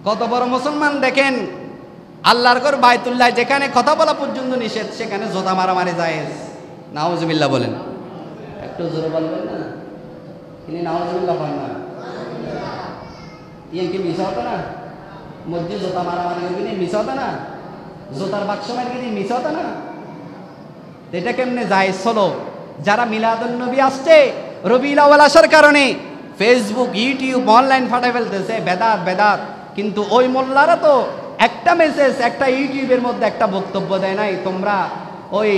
কত বড় মুসলমান দেখেন, আল্লাহর ঘর বাইতুল্লাহ যেখানে কথা বলা পর্যন্ত নিষেধ, সেখানে জোতা মারামারি জায়েজ। নাউজুবিল্লাহ বলেন, একটু জোরে বলবেন না, তিনি নাউজুবিল্লাহ বলেন না, ইয়ে কি মিশা হতো না? মসজিদ জোতা মারামারি কিন্তু মিশা হতো না, জোতার বাক্স মারি কিন্তু মিশা হতো না। এটা কেমনে জায়েজ হলো? যারা মিলাদুন নবী আসছে রবিউল আউয়াল আসার কারণে ফেসবুক, ইউটিউব, অনলাইন ফাটাই ফেলতেছে বেদাত বেদাত, কিন্তু ওই মোল্লারা তো একটা মেসেজ একটা ইউটিউবের মধ্যে একটা বক্তব্য দেয় নাই, তোমরা ওই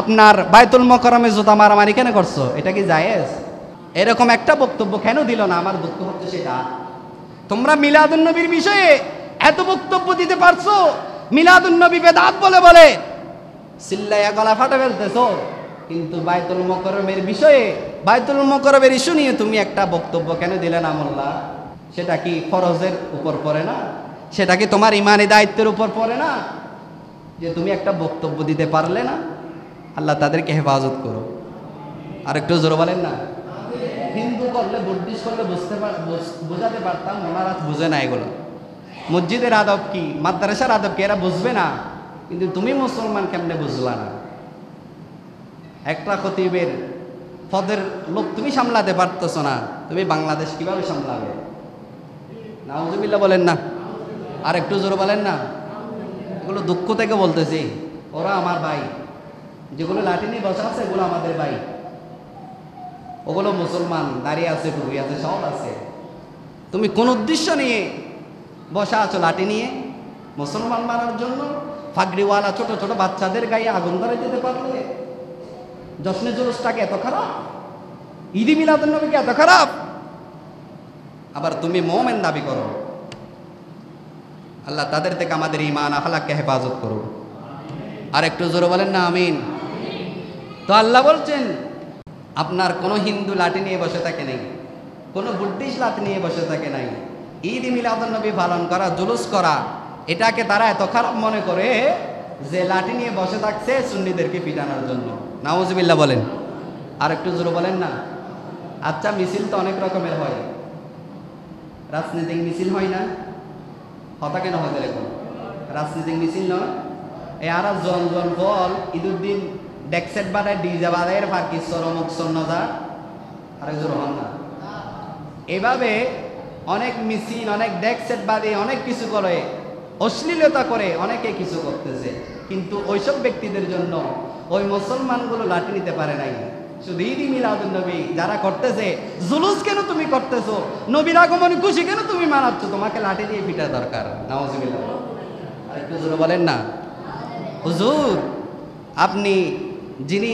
আপনার বায়তুল মোকাররমে জুতা মারামারি কেন করছো, এটা কি জায়েজ? এরকম একটা বক্তব্য কেন দিল না? আমার দুঃখ হচ্ছে সেটা। তোমরা মিলাদুন নবীর বিষয়ে এত বক্তব্য দিতে পারছো, মিলাদুন নবী বেদাত বলে বলে চিল্লাইয়া গলা ফাটা ফেলতেছো, কিন্তু বায়তুল মোকাররমের বিষয়ে, বায়তুল মোকাররমের ইস্যু নিয়ে তুমি একটা বক্তব্য কেন দিলে না মোল্লা? সেটা কি ফরজের উপর পড়ে না? সেটা কি তোমার ইমানি দায়িত্বের উপর পড়ে না যে তুমি একটা বক্তব্য দিতে পারলে না? আল্লাহ তাদেরকে হেফাজত করো। আর একটু জোরে বলেন না। হিন্দু করলে, বুদ্ধিস্ট করলে বোঝাতে পারতাম, ওনারা বুঝে না এগুলো। মসজিদের আদব কি, মাদ্রাসার আদব কি, এরা বুঝবে না, কিন্তু তুমি মুসলমান কেমনে বুঝলা না? একটা খতিবের পদের লোক তুমি সামলাতে পারতেছো না, তুমি বাংলাদেশ কিভাবে সামলাবে? নাউজুবিল্লাহ বলেন না। আর একটু জোরে বলেন না। এগুলো দুঃখ থেকে বলতেছি, ওরা আমার ভাই, যেগুলো লাঠি নিয়ে বসা আছে এগুলো আমাদের ভাই, ওগুলো মুসলমান, দাঁড়িয়ে আছে, টুপি আছে, সব আছে। তুমি কোন উদ্দেশ্য নিয়ে বসা আছো লাঠি নিয়ে? মুসলমান মারার জন্য? ফাগড়িওয়ালা ছোট ছোট বাচ্চাদের গায়ে আগুন ধরে যেতে পারলে? জশ্নে জুলুসটাকে এত খারাপ? ঈদ মিলাদুন নবীকে এত খারাপ? আবার তুমি মুমিন দাবি করো। আল্লাহ তাদের থেকে আমাদের ঈমান আখলাককে হেফাজত করো। আর একটু জোরে বলেন না আমিন। তো আল্লাহ বলছেন, আপনার কোনো হিন্দু লাঠি নিয়ে বসে থাকে নাই, কোনো বুদ্ধিস্ট লাঠি নিয়ে বসে থাকে নাই। ঈদ মিলাদুন নবী পালন করা, জুলুস করা, এটাকে তারা এত খারাপ মনে করে যে লাঠি নিয়ে বসে থাকছে সুন্নিদেরকে পিটানোর জন্য। নাউজুবিল্লাহ বলেন। আর একটু জোরে বলেন না। আচ্ছা, মিছিল তো অনেক রকমের হয়, রাজনৈতিক মিছিল হয় না? হতা কেন হয় দেখুন, রাজনৈতিক মিছিল নয়। এই আর জন জন বল ঈদুদ্দিন ডেকসেট বাড়ায়, ডিজে বাড়ায়, পাকিস্তর অমুক সন্ন্যদা, আরেকজন হন না। এভাবে অনেক মিছিল, অনেক ডেকসেট বাদে অনেক কিছু করে, অশ্লীলতা করে, অনেকে কিছু করতেছে, কিন্তু ওইসব ব্যক্তিদের জন্য ওই মুসলমানগুলো লাঠি নিতে পারে নাই। শুধু ঈদ মিলাদুন নবী যারা করতেছে, জুলুস কেন তুমি করতেছো, নবীর আগমন খুশি কেন তুমি মানাচ্ছ, তোমাকে লাঠি দিয়ে পিটা দরকার। নাউজুবিল্লাহ। একটু জোরে বলেন না। হুজুর, আপনি যিনি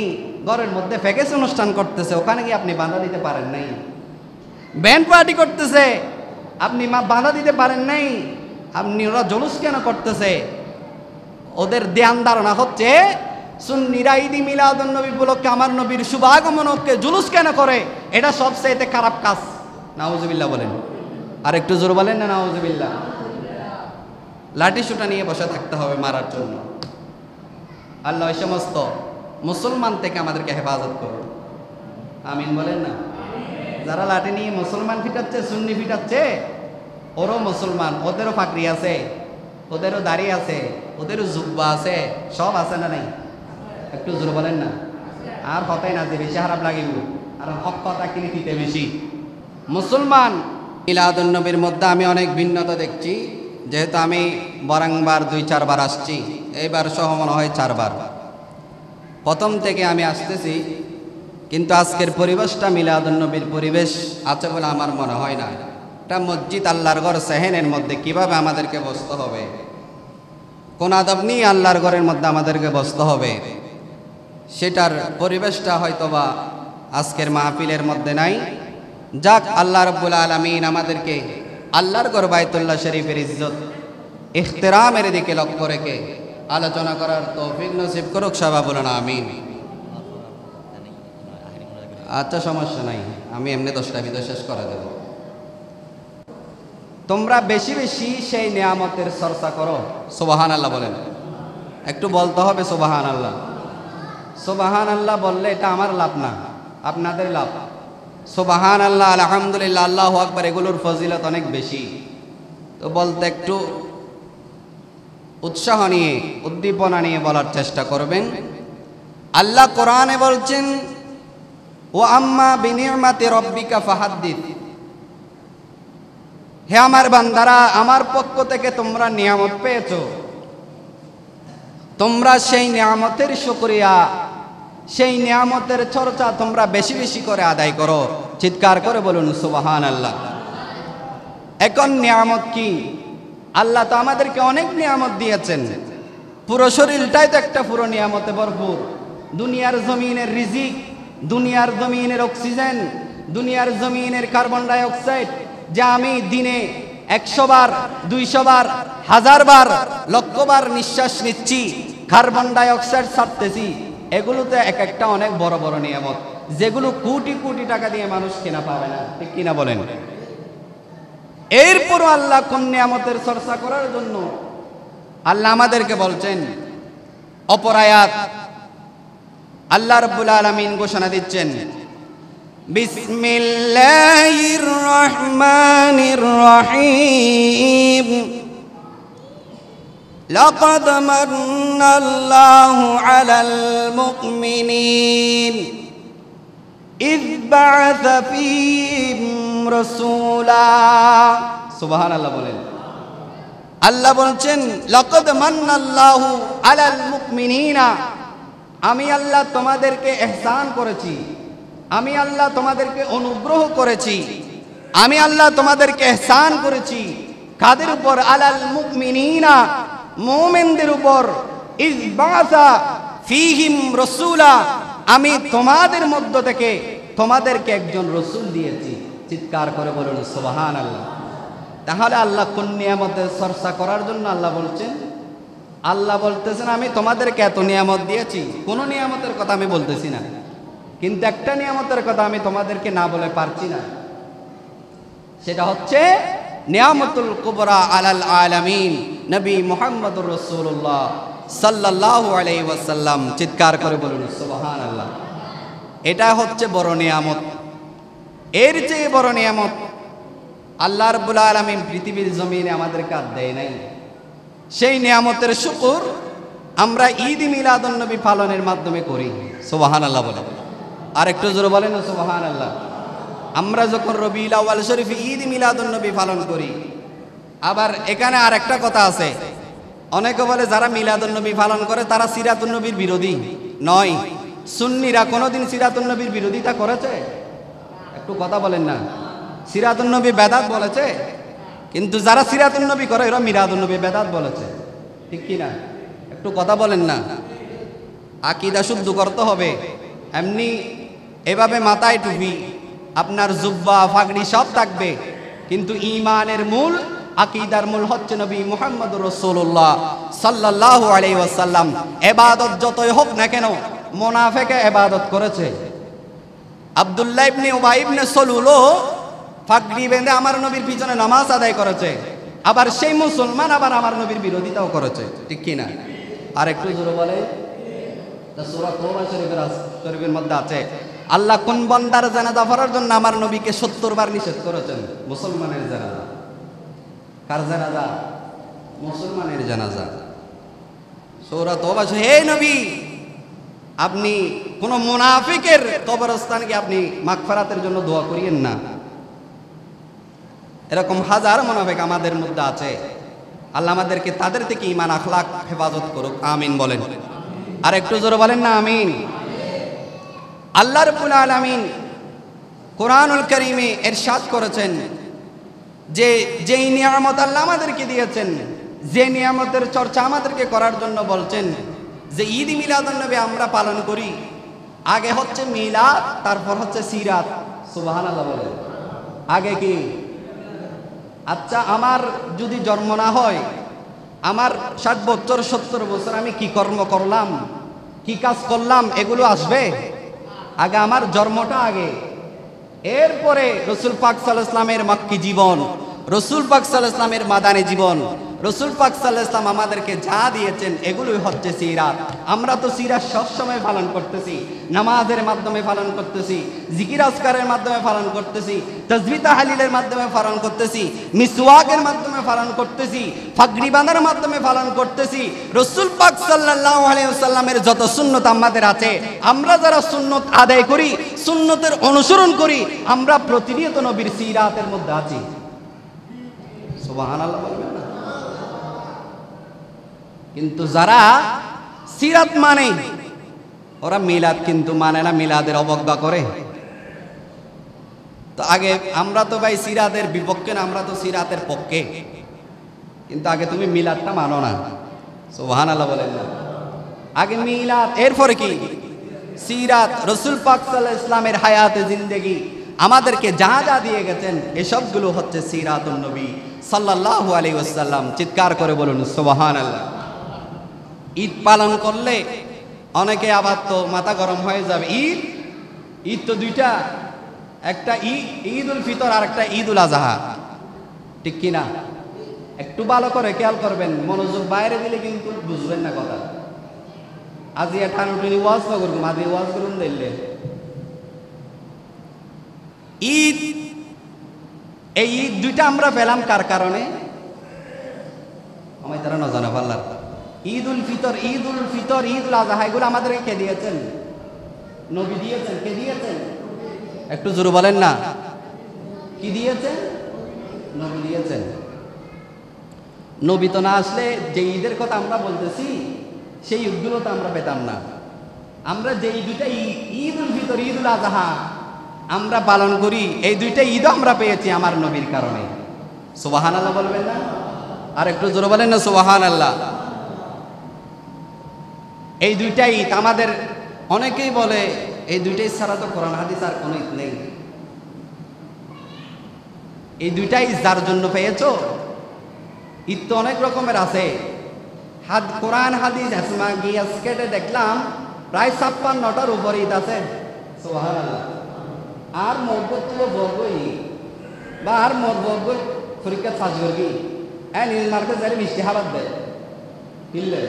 ঘরের মধ্যে ফেকেস অনুষ্ঠান করতেছে, ওখানে গিয়ে আপনি বাধা দিতে পারেন নাই। ব্যান্ড পার্টি করতেছে, আপনি বাধা দিতে পারেন নাই। আপনি ওরা জুলুস কেন করতেছে? ওদের ধ্যান ধারণা হচ্ছে সুন্নিরা ঈদ মিলাদুন নবী উপলক্ষে আমার নবীর শুভাগমনকে জুলুস কেন করে, এটা সবচেয়ে খারাপ কাজ। নাউজুবিল্লাহ বলেন। আর একটু জোরে বলেন না নাউজুবিল্লাহ। লাঠি সুটা নিয়ে বসে থাকতে হবে মারার জন্য। আল্লাহ ওই সমস্ত মুসলমান থেকে আমাদেরকে হেফাজত করুন। আমিন বলেন না। যারা লাঠি নিয়ে মুসলমান ফিটাচ্ছে, সুন্নি ফিটাচ্ছে, ওরও মুসলমান, ওদেরও ফাকরি আছে, ওদেরও দাড়ি আছে, ওদেরও জুব্বা আছে, সব আছে না নাই? একটু জোরে বলেন না। আর কথাই না যে বেশি খারাপ লাগিব, আর হক কথা কিনে দিতে বেশি। মুসলমান মিলাদুন নবীর মধ্যে আমি অনেক ভিন্নতা দেখছি, যেহেতু আমি বারংবার 2-4 বার আসছি, এইবার সহ মনে হয় 4 বার। প্রথম থেকে আমি আসতেছি, কিন্তু আজকের পরিবেশটা মিলাদুন নবীর পরিবেশ আছে বলে আমার মনে হয় না। এটা মসজিদ, আল্লাহর ঘর, সেহেনের মধ্যে কিভাবে আমাদেরকে বসতে হবে, কোন আদব নিয়ে আল্লাহর ঘরের মধ্যে আমাদেরকে বসতে হবে, সেটার পরিবেশটা হয়তোবা আজকের মাহফিলের মধ্যে নাই। যাক, আল্লাহ রাব্বুল আলামিন আমাদেরকে আল্লাহর ঘর বাইতুল্লাহ শরীফের ইজ্জত ইহতিরামের দিকে লক্ষ্য রেখে আলোচনা করার তৌফিক নসিব করুক। সবাই বলুন আমিন। আচ্ছা, সমস্যা নাই, আমি এমনি 10টার ভিতরে শেষ করে দেব। তোমরা বেশি বেশি সেই নিয়ামতের চর্চা করো। সুবহানাল্লাহ বলেন। একটু বলতে হবে সুবহানাল্লাহ। সুবহানাল্লাহ বললে এটা আমার লাভ না, আপনাদের লাভ। সুবহানাল্লাহ, আলহামদুলিল্লাহ, আল্লাহু আকবার, এগুলোর ফজিলত অনেক বেশি। তো তো বলতে একটু উৎসাহ নিয়ে উদ্দীপনা নিয়ে বলার চেষ্টা করবেন। আল্লাহ কোরআনে বলছেন, ও আম্মা বিনিয়ামাতি রব্বিকা ফাহাদ্দিস, হে আমার বান্দারা, আমার পক্ষ থেকে তোমরা নিয়ামত পেয়েছো, তোমরা সেই নিয়ামতের শুকরিয়া, সেই নিয়ামতের চর্চা তোমরা বেশি বেশি করে আদায় করো। চিৎকার করে বলুন সুবহানাল্লাহ। এখন নিয়ামত কি? আল্লাহ তো আমাদেরকে অনেক নিয়ামত দিয়েছেন, পুরো শরীরটাই তো একটা পুরো নিয়ামতে ভরপুর। দুনিয়ার জমিনের রিজিক, দুনিয়ার জমিনের অক্সিজেন, দুনিয়ার জমিনের কার্বন ডাই অক্সাইড, যা আমি দিনে 100 বার, 200 বার, 1000 বার, লক্ষ বার নিঃশ্বাস নিচ্ছি, কার্বন ডাই অক্সাইড ছাড়তেছি, এগুলোতে এক একটা অনেক বড় বড় নিয়ামত, যেগুলো কোটি কোটি টাকা দিয়ে মানুষ কেনা পাবে না, ঠিক কিনা বলেন? এরপর আল্লাহ কোন নিয়ামতের চর্চা করার জন্য আল্লাহ আমাদেরকে বলছেন, অপর আয়াত আল্লাহ রাব্বুল আলামিন ঘোষণা দিচ্ছেন, বিসমিল্লাহির রহমানির রহিম, লাকাদ মান্নাল্লাহু আলাল মুমিনিন ইয বা'আসা ফীহিম রাসূলা। সুবহানাল্লাহ বলেন। আল্লাহ বলছেন, লাকাদ মান্নাল্লাহু আলাল মুমিনিনা, আমি আল্লাহ তোমাদেরকে ইহসান করেছি, আমি আল্লাহ তোমাদেরকে অনুগ্রহ করেছি, আমি আল্লাহ তোমাদেরকে ইহসান করেছি। কাদের উপর? আলাল মুমিনিনা, মুমিনদের উপর। ইয বা'আসা ফীহিম রাসূলা, আমি তোমাদের মধ্য থেকে তোমাদেরকে একজন রাসূল দিয়েছি। চিৎকার করে বলুন সুবহানাল্লাহ। তাহলে আল্লাহ কোন নিয়ামতের চর্চা করার জন্য আল্লাহ বলছেন? আল্লাহ বলতেছেন, আমি তোমাদেরকে এত নিয়ামত দিয়েছি, কোন নিয়ামতের কথা আমি বলতেছি না, কিন্তু একটা নিয়ামতের কথা আমি তোমাদেরকে না বলে পারছি না, সেটা হচ্ছে নিয়ামতুল কুবরা আলাল আলামিন নবী মুহাম্মদুর রাসূলুল্লাহ সাল্লাল্লাহু আলাইহি ওয়াসাল্লাম। চিৎকার করে বলুন সুবহানাল্লাহ। এটা হচ্ছে বড় নিয়ামত। এর চেয়ে বড় নিয়ামত আল্লাহ রাব্বুল আলামিন পৃথিবীর জমিনে আমাদেরকে আর দেয় নাই। সেই নিয়ামতের শুকর আমরা ঈদ মিলাদুন নবী পালনের মাধ্যমে করি। সুবহানাল্লাহ বলেন। আর একটু জোরে বলেন না সুবহানাল্লাহ। আমরা যখন রবিউল আউয়াল শরীফে ঈদ মিলাদুন নবী পালন করি, আবার এখানে আর একটা কথা আছে, অনেকে বলে যারা মিলাদুন নবী পালন করে তারা সিরাতুন নবীর বিরোধী। নয়, সুন্নিরা কোনোদিন সিরাতুন নবীর বিরোধিতা করেছে? একটু কথা বলেন না। সিরাতুন নবী বেদাত বলেছে, কিন্তু যারা সিরাতুন নবী করে এরা মিলাদুন নবী বেদাত বলেছে, ঠিক কি না? একটু কথা বলেন না। আকীদা শুদ্ধ করতে হবে। এমনি এভাবে মাথায় টুপি, আপনার জুব্বা পাগড়ি সব থাকবে, কিন্তু ঈমানের মূল, আকীদার মূল হচ্ছে নবী মুহাম্মদুর রাসূলুল্লাহ সাল্লাল্লাহু আলাইহি ওয়াসাল্লাম। ইবাদত যতই হোক না কেন, মুনাফিকে ইবাদত করেছে। আব্দুল্লাহ ইবনে উবাই ইবনে সালুলও পাগড়ি বেঁধে আমার নবীর পিছনে নামাজ আদায় করেছে, আবার সেই মুসলমান আবার আমার নবীর বিরোধিতাও করেছে, ঠিক কি না? আর একটু জোরে বলে। সূরা তাওবা শরীফের মধ্যে আছে, আল্লাহ কোন বান্দার জানাজা পড়ার জন্য আমার নবীকে 70 বার নিষেধ করেছেন? মুসলমানের জানাজা। কার জানাজা? মুসলমানের জানাজা। সূরা তাওবা, হে নবী, আপনি কোন মুনাফিকের কবরস্থানে গিয়ে আপনি মাগফিরাতের জন্য দোয়া করিয়েন না। এরকম হাজার মুনাফিক আমাদের মধ্যে আছে। আল্লাহ আমাদেরকে তাদের থেকে ঈমান আখলাক হেফাজত করুক, আমিন বলেন। আর একটু জোরে বলেন না আমিন। আল্লাহ রাব্বুল আলামিন কোরআনুল কারীমে ইরশাদ করেছেন যে যেই নিয়ামত আল্লাহ আমাদেরকে দিয়েছেন, যে নিয়ামতের চর্চা আমাদেরকে করার জন্য বলছেন, যে ঈদ মিলাদুন নবী আমরা পালন করি, আগে হচ্ছে মিলাদ, তারপর হচ্ছে সিরাত। সুবহানাল্লাহ বলেন। আগে কি? আচ্ছা, আমার যদি জন্ম না হয়, আমার 60 বছর 70 বছর আমি কি কর্ম করলাম, কি কাজ করলাম, এগুলো আসবে? আগে আমার জন্মটা আগে, এরপরে রাসূল পাক সাল্লাল্লাহু আলাইহি ওয়াসাল্লামের মক্কি জীবন, রাসূল পাক সাল্লাল্লাহু আলাইহি ওয়াসাল্লামের মাদানী জীবন, রসুল পাক সাল্লাল্লাহু আলাইহি ওয়াসাল্লাম আমাদেরকে যা দিয়েছেন এগুলোই হচ্ছে সিরাত। আমরা তো সিরাত সবসময় পালন করতেছি, নামাজের মাধ্যমে পালন করতেছি, জিকির আজকারের মাধ্যমে পালন করতেছি, তাসবিহ তাহলিলের মাধ্যমে পালন করতেছি, মিসওয়াকের মাধ্যমে পালন করতেছি, পাগড়ি বাঁধার মাধ্যমে পালন করতেছি। রসুল পাক সাল্লাল্লাহু আলাইহি ওয়াসাল্লামের যত সুন্নত আমাদের আছে, আমরা যারা সুন্নত আদায় করি, সুন্নতের অনুসরণ করি, আমরা প্রতিনিয়ত নবীর সিরাতের মধ্যে আছি। সুবহানাল্লাহ বলবেন না? কিন্তু যারা সিরাত মানে, ওরা মিলাদ কিন্তু মানে না, মিলাদের অবজ্ঞা করে। তো আগে আমরা তো ভাই সিরাতের বিপক্ষে না, আমরা তো সিরাতের পক্ষে। কিন্তু আগে তুমি মিলাদটা মানো না। সুবহানাল্লাহ বলেন না? আগে মিলাদ, এরপরে কি সিরাত। রসুল পাক সাল্লাল্লাহু আলাইহি ওয়াসাল্লামের হায়াতে জিন্দেগি আমাদেরকে যা যা দিয়ে গেছেন এসবগুলো হচ্ছে সিরাতুন নবী সাল্লাল্লাহু আলাইহি ওয়াসাল্লাম। চিৎকার করে বলুন সুবহানাল্লাহ। ঈদ পালন করলে অনেকে আবার তো মাথা গরম হয়ে যাবে। ঈদ তো দুইটা, একটা ঈদ উল ফিতর আর একটা ঈদ উল আজহা, ঠিক কিনা? একটু ভালো করে খেয়াল করবেন, মনোযোগ বাইরে দিলে কিন্তু বুঝবেন না কথা। আজি টানুটুনি ওয়াজ করুন, আজি ওয়াজ করুন দিলে ঈদ, এই ঈদ দুইটা আমরা পেলাম কার কারণে? আমায় তারা না জানা পারলাম। ঈদ উল ফিতর, ঈদ উল আজহা এগুলো আমাদেরকে কে দিয়েছেন? নবী দিয়েছেন। কে দিয়েছেন? একটু জোরে বলেন না। কি দিয়েছেন? নবী দিয়েছেন। নবী তো না আসলে যে ঈদের কথা আমরা বলতেছি সেই ঈদগুলো তো আমরা পেতাম না। আমরা যে দুইটা ঈদ উল ফিতর, ঈদ উল আজহা আমরা পালন করি, এই দুইটা ঈদও আমরা পেয়েছি আমার নবীর কারণে। সুবহানাল্লাহ বলবেন না? আর একটু জোরে বলেন না সুবহানাল্লাহ। এই দুইটা ঈদ আমাদের, অনেকেই বলে এই দুইটাই ছাড়া তো কোরআন হাদিস আর কোনো ঈদ নেই। এই দুইটা ঈদ যার জন্য পেয়েছো, ঈদ তো অনেক রকমের আছে। কোরআন হাদিস আসমা গিয়াস কেটে দেখলাম প্রায় 56টার উপরে ঈদ আছে। সুবহানাল্লাহ। আর মরবত তো বলবই, বা আর মরবত পরীক্ষা ফাঁস করবি, হ্যাঁ নীল মার্কে যাই মিষ্টি হাবাদ দেয় কিনলে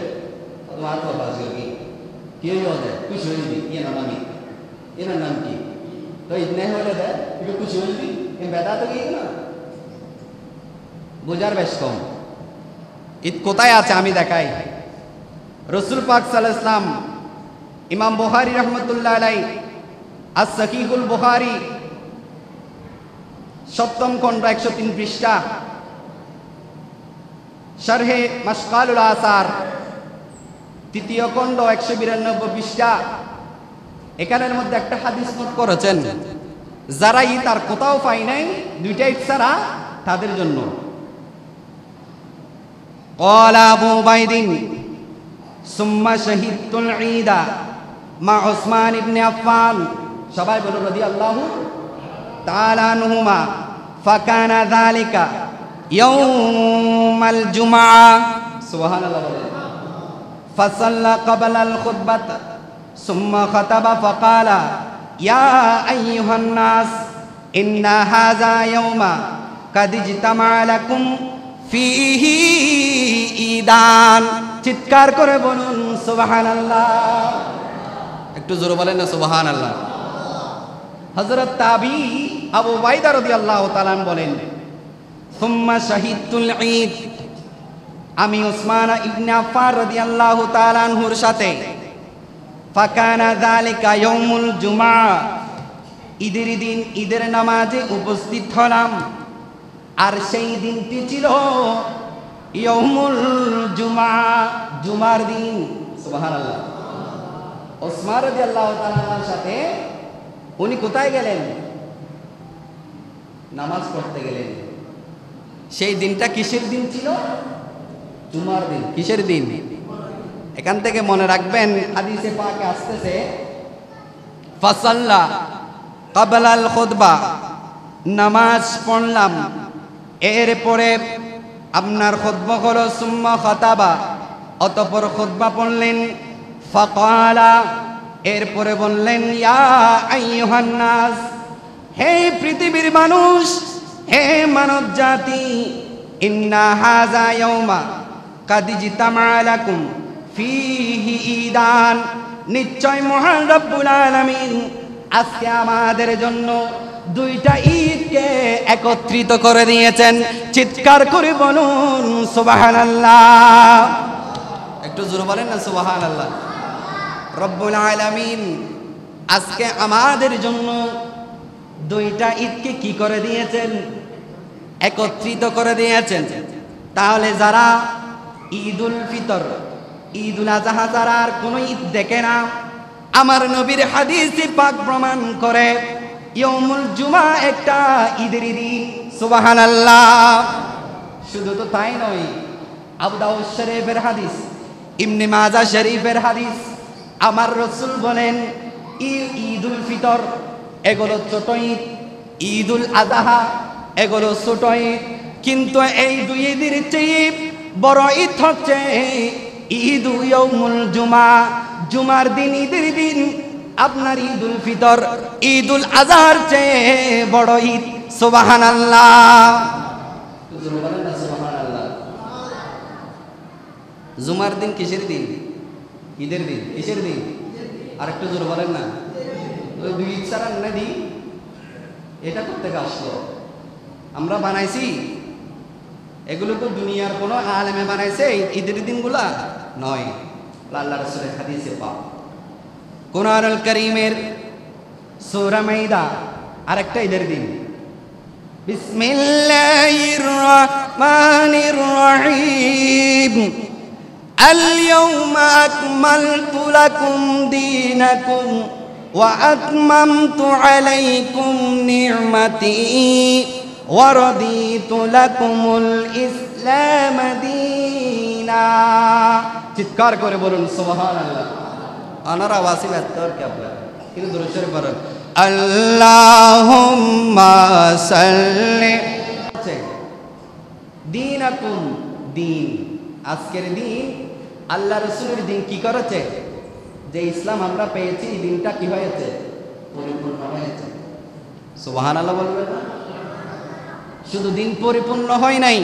তোমার তো ফাঁস করবি, কি হয়ে খুশি হয়ে দিবি। এনার নাম কি? তো ঈদ নেই হলে দেয় একটু খুশি হয়ে দিবি, বেদা তো কি না বোঝার বেশ কম। ঈদ কোথায় আছে আমি দেখাই। রসুল পাক সাল্লাল্লাহু আলাইহি ওয়াসাল্লাম, ইমাম বুখারী রাহমাতুল্লাহ আলাইহি as-সাহিহুল বুখারী 7ম খণ্ড 103 পৃষ্ঠা, শারহে মাশকালুল আসার 3য় খণ্ড 192 পৃষ্ঠা, এখানের মধ্যে একটা হাদিস নোট করেছেন, যারা ঈদ আর কোথাও পাই নাই, দুইটা ঈদ ছাড়া তাদের জন্য। قال أبو عبيد ثم شهدت العيد مع عثمان بن عفان সবাই বলুন রাদিয়াল্লাহু তাআলা আনহুমা فكان ذلك يوم الجمعة সুবহানাল্লাহ বলেন فصلى قبل الخطبة ثم خطب فقال يا أيها الناس إن هذا يوم قد اجتمع لكم ফিহি ঈদান। চিৎকার করে বলুন সুবহানাল্লাহ। একটু জোরে বলেন না সুবহানাল্লাহ। হযরত তাবী আবু উবাইদা রাদিয়াল্লাহু তাআলা বলেন, সুম্মা শাহিদতুল ঈদ, আমি উসমান ইবনে আফফান রাদিয়াল্লাহু তাআলা আনহুর সাথে, ফাকানা যালিকা ইয়াউমুল জুমআ, ঈদের দিন ঈদের নামাজে উপস্থিত হলাম। আর সেই দিনটি ছিল ইয়াউমুল জুমআ, জুমার দিন। সুবহানাল্লাহ। ওসমান রাদিয়াল্লাহু তাআলার সাথে উনি কোথায় গেলেন? নামাজ পড়তে গেলেন। সেই দিনটা কিসের দিন ছিল? জুমার দিন। কিসের দিন? এখান থেকে মনে রাখবেন, হাদিসে পাকে আসতেছে ফাসাল্লা ক্বাবলাল খুতবা, নামাজ পড়লাম, এরপরে আপনার খুতবা হলো সুম্মা খাতাবা, অতঃপর খুতবা পড়লেন, ফাকালা, এরপরে বললেন ইয়া আইয়ুহান নাস, হে পৃথিবীর মানুষ, হে মানব জাতি, ইন্না হাযা ইয়াউমা কাদ ইজতামা লাকুম ফীহি ঈদান, নিশ্চয় মহান রব্বুল আলামিন আজকে আমাদের জন্য দুইটা ঈদকে একত্রিত করে দিয়েছেন। চিৎকার করে বলুন সুবহানাল্লাহ। একটু জোরে বলেন না সুবহানাল্লাহ। রব্বুল আলামিন আজকে আমাদের জন্য দুইটা ঈদকে কি করে দিয়েছেন? একত্রিত করে দিয়েছেন। তাহলে যারা ঈদুল ফিতর, ঈদুল আযহা যারা আর কোনো ঈদ দেখে না, আমার নবীর হাদিসে পাক প্রমাণ করে ইয়াউমুল জুমা একটা ঈদের দিন। সুবহানাল্লাহ। শুধু তো তাই নয়, আবু দাউদ শরীফের হাদিস, ইবনে মাজাহ শরীফের হাদিস, আমার রাসূল বলেন ঈদুল ফিতর এগুলো ছোট ঈদ, ঈদুল আযহা এগুলো ছোট ঈদ, কিন্তু এই দুই ঈদের চেয়ে বড় ঈদ হচ্ছে ঈদ ইয়াউমুল জুমা, জুমার দিন, ঈদের দিন। আপনার ঈদুল ফিতর, ঈদুল আযহার চেয়ে বড় ঈদ। সুবহানাল্লাহ। সুবহানাল্লাহ। জুমার দিন কিসের দিন? ঈদের দিন। কিসের দিন? আর একটু জোরে বলেন না। ওই দুই ঈদ ছাড়া না দিন, এটা করতে আসলো আমরা বানাইছি? এগুলো তো দুনিয়ার কোনো আলেমে বানাইছে ঈদের দিনগুলা নয়, আল্লাহ রাসূলের হাদিসে পাক। কুরআনুল কারীমের সূরা মাইদা আরেকটা ঈদের দিন। বিসমিল্লাহির রহমানির রহিম। আল-ইয়াওমা আকমালতু লাকুম দীনাকুম ওয়া আতমামতু আলাইকুম নি'মাতি ওয়া রাদিতু লাকুমুল ইসলাম দীনা। চিৎকার করে বলুন সুবহানাল্লাহ। আনারা ওয়াসিল আত্তার কে আপনারা কিন্তু দরুদ শরীফ পড়ুন। আল্লাহুম্মা সাল্লি দীনাকুম, দিন, আজকের দিন আল্লাহ রাসূলের দিন কি করেছে? যে ইসলাম আমরা পেয়েছি, এই দিনটা কি হয়েছে? পরিপূর্ণ হয়েছে। সুবহানাল্লাহ বলবেন। শুধু দিন পরিপূর্ণ হয় নাই,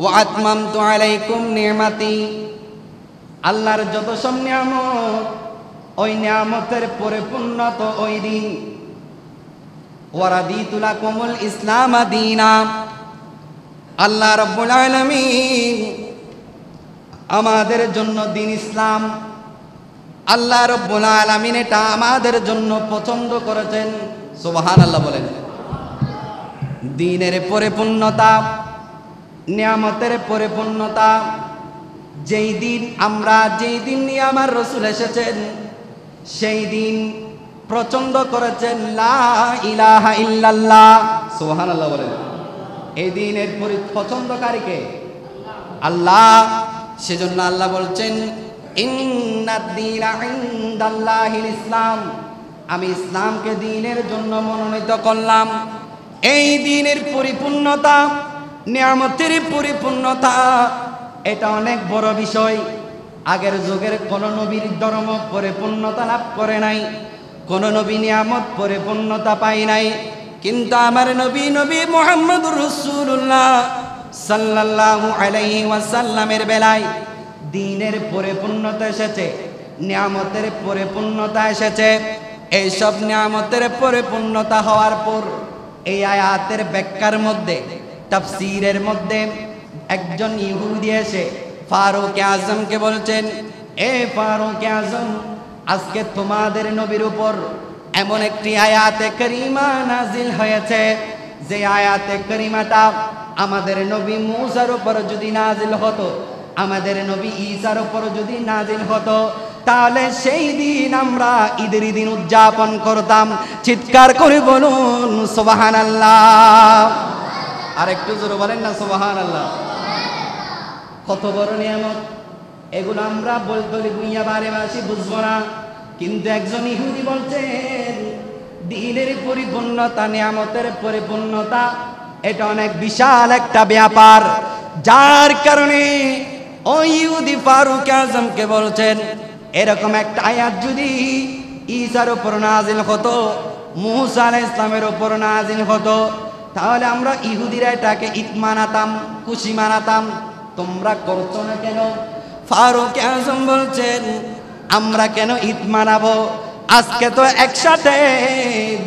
ওয়া আতমামতু আলাইকুম নি'মাতি, আল্লাহর যত সব নিয়ামত, ওই নিয়ামতের পরিপূর্ণতা ওই দিন। ওয়া রাদিতু লাকুমুল ইসলাম দীনা, আল্লাহ রাব্বুল আলামিন আমাদের জন্য দিন ইসলাম, আল্লাহ রাব্বুল আলামিন এটা আমাদের জন্য পছন্দ করেছেন। সুবহানাল্লাহ বলেন। দ্বীনের পরিপূর্ণতা, নিয়ামতের পরিপূর্ণতা, যেই দিন আমরা, যেই দিন নিয়ে আমার রাসূল এসেছেন, সেই দিন পছন্দ করেছেন লা ইলাহা ইল্লাল্লাহ। সুবহানাল্লাহ বলেন। এই দিনের পছন্দকারীকে আল্লাহ। সেজন্য আল্লাহ বলছেন ইন্নাদ দীনা ইনদাল্লাহিল ইসলাম, আমি ইসলামকে দ্বীনের জন্য মনোনীত করলাম। এই দ্বীনের পরিপূর্ণতা, নিয়ামতের পরিপূর্ণতা, এটা অনেক বড় বিষয়। আগের যুগের কোন নবীর ধর্ম পরিপূর্ণতা লাভ করে নাই, কোন নবী নিয়ামত পরিপূর্ণতা পায় নাই, কিন্তু আমার নবী, নবী মুহাম্মদুর রাসূলুল্লাহ সাল্লাল্লাহু আলাইহি ওয়াসাল্লামের বেলায় দ্বীনের পরিপূর্ণতা এসেছে, নিয়ামতের পরিপূর্ণতা এসেছে। এই সব নিয়ামতের পরিপূর্ণতা হওয়ার পর এই আয়াতের ব্যাখ্যার মধ্যে, তাফসীরের মধ্যে একজন ইহুদি এসে ফারুক আজমকে বলছেন, এ ফারুক আজম, আজকে তোমাদের নবীর উপর এমন একটি আয়াতে কারিমা নাজিল হয়েছে, যে আয়াতে কারিমাটা আমাদের নবী মূসার উপর যদি নাজিল হতো, আমাদের নবী ঈসার উপর যদি নাজিল হতো, তাহলে সেই দিন আমরা ঈদের দিন উদযাপন করতাম। চিৎকার করে বলুন সুবহানাল্লাহ। আর একটু জোরে বলেন না সুবহানাল্লাহ। কত বড় নিয়ামত এগুলো আমরা বলতে গুইয়া বারে বাসি বুঝবো না, কিন্তু একজন ইহুদি বলছেন দ্বীনের পরিপূর্ণতা, নিয়ামতের পরিপূর্ণতা, এটা অনেক বিশাল একটা ব্যাপার। যার কারণে ওই ইহুদি ফারুক আজমকে বলছেন, এরকম একটা আয়াত যদি ঈসার উপর নাজিল হতো, মূসা আলাইহিস সালামের উপর নাজিল হতো, তাহলে আমরা ইহুদিরা এটাকে ঈদ মানাতাম, খুশি মানাতাম, তোমরা করছো না কেন? ফারুক আজম বলছেন আমরা কেন ঈদ মানাবো? আজকে তো একসাথে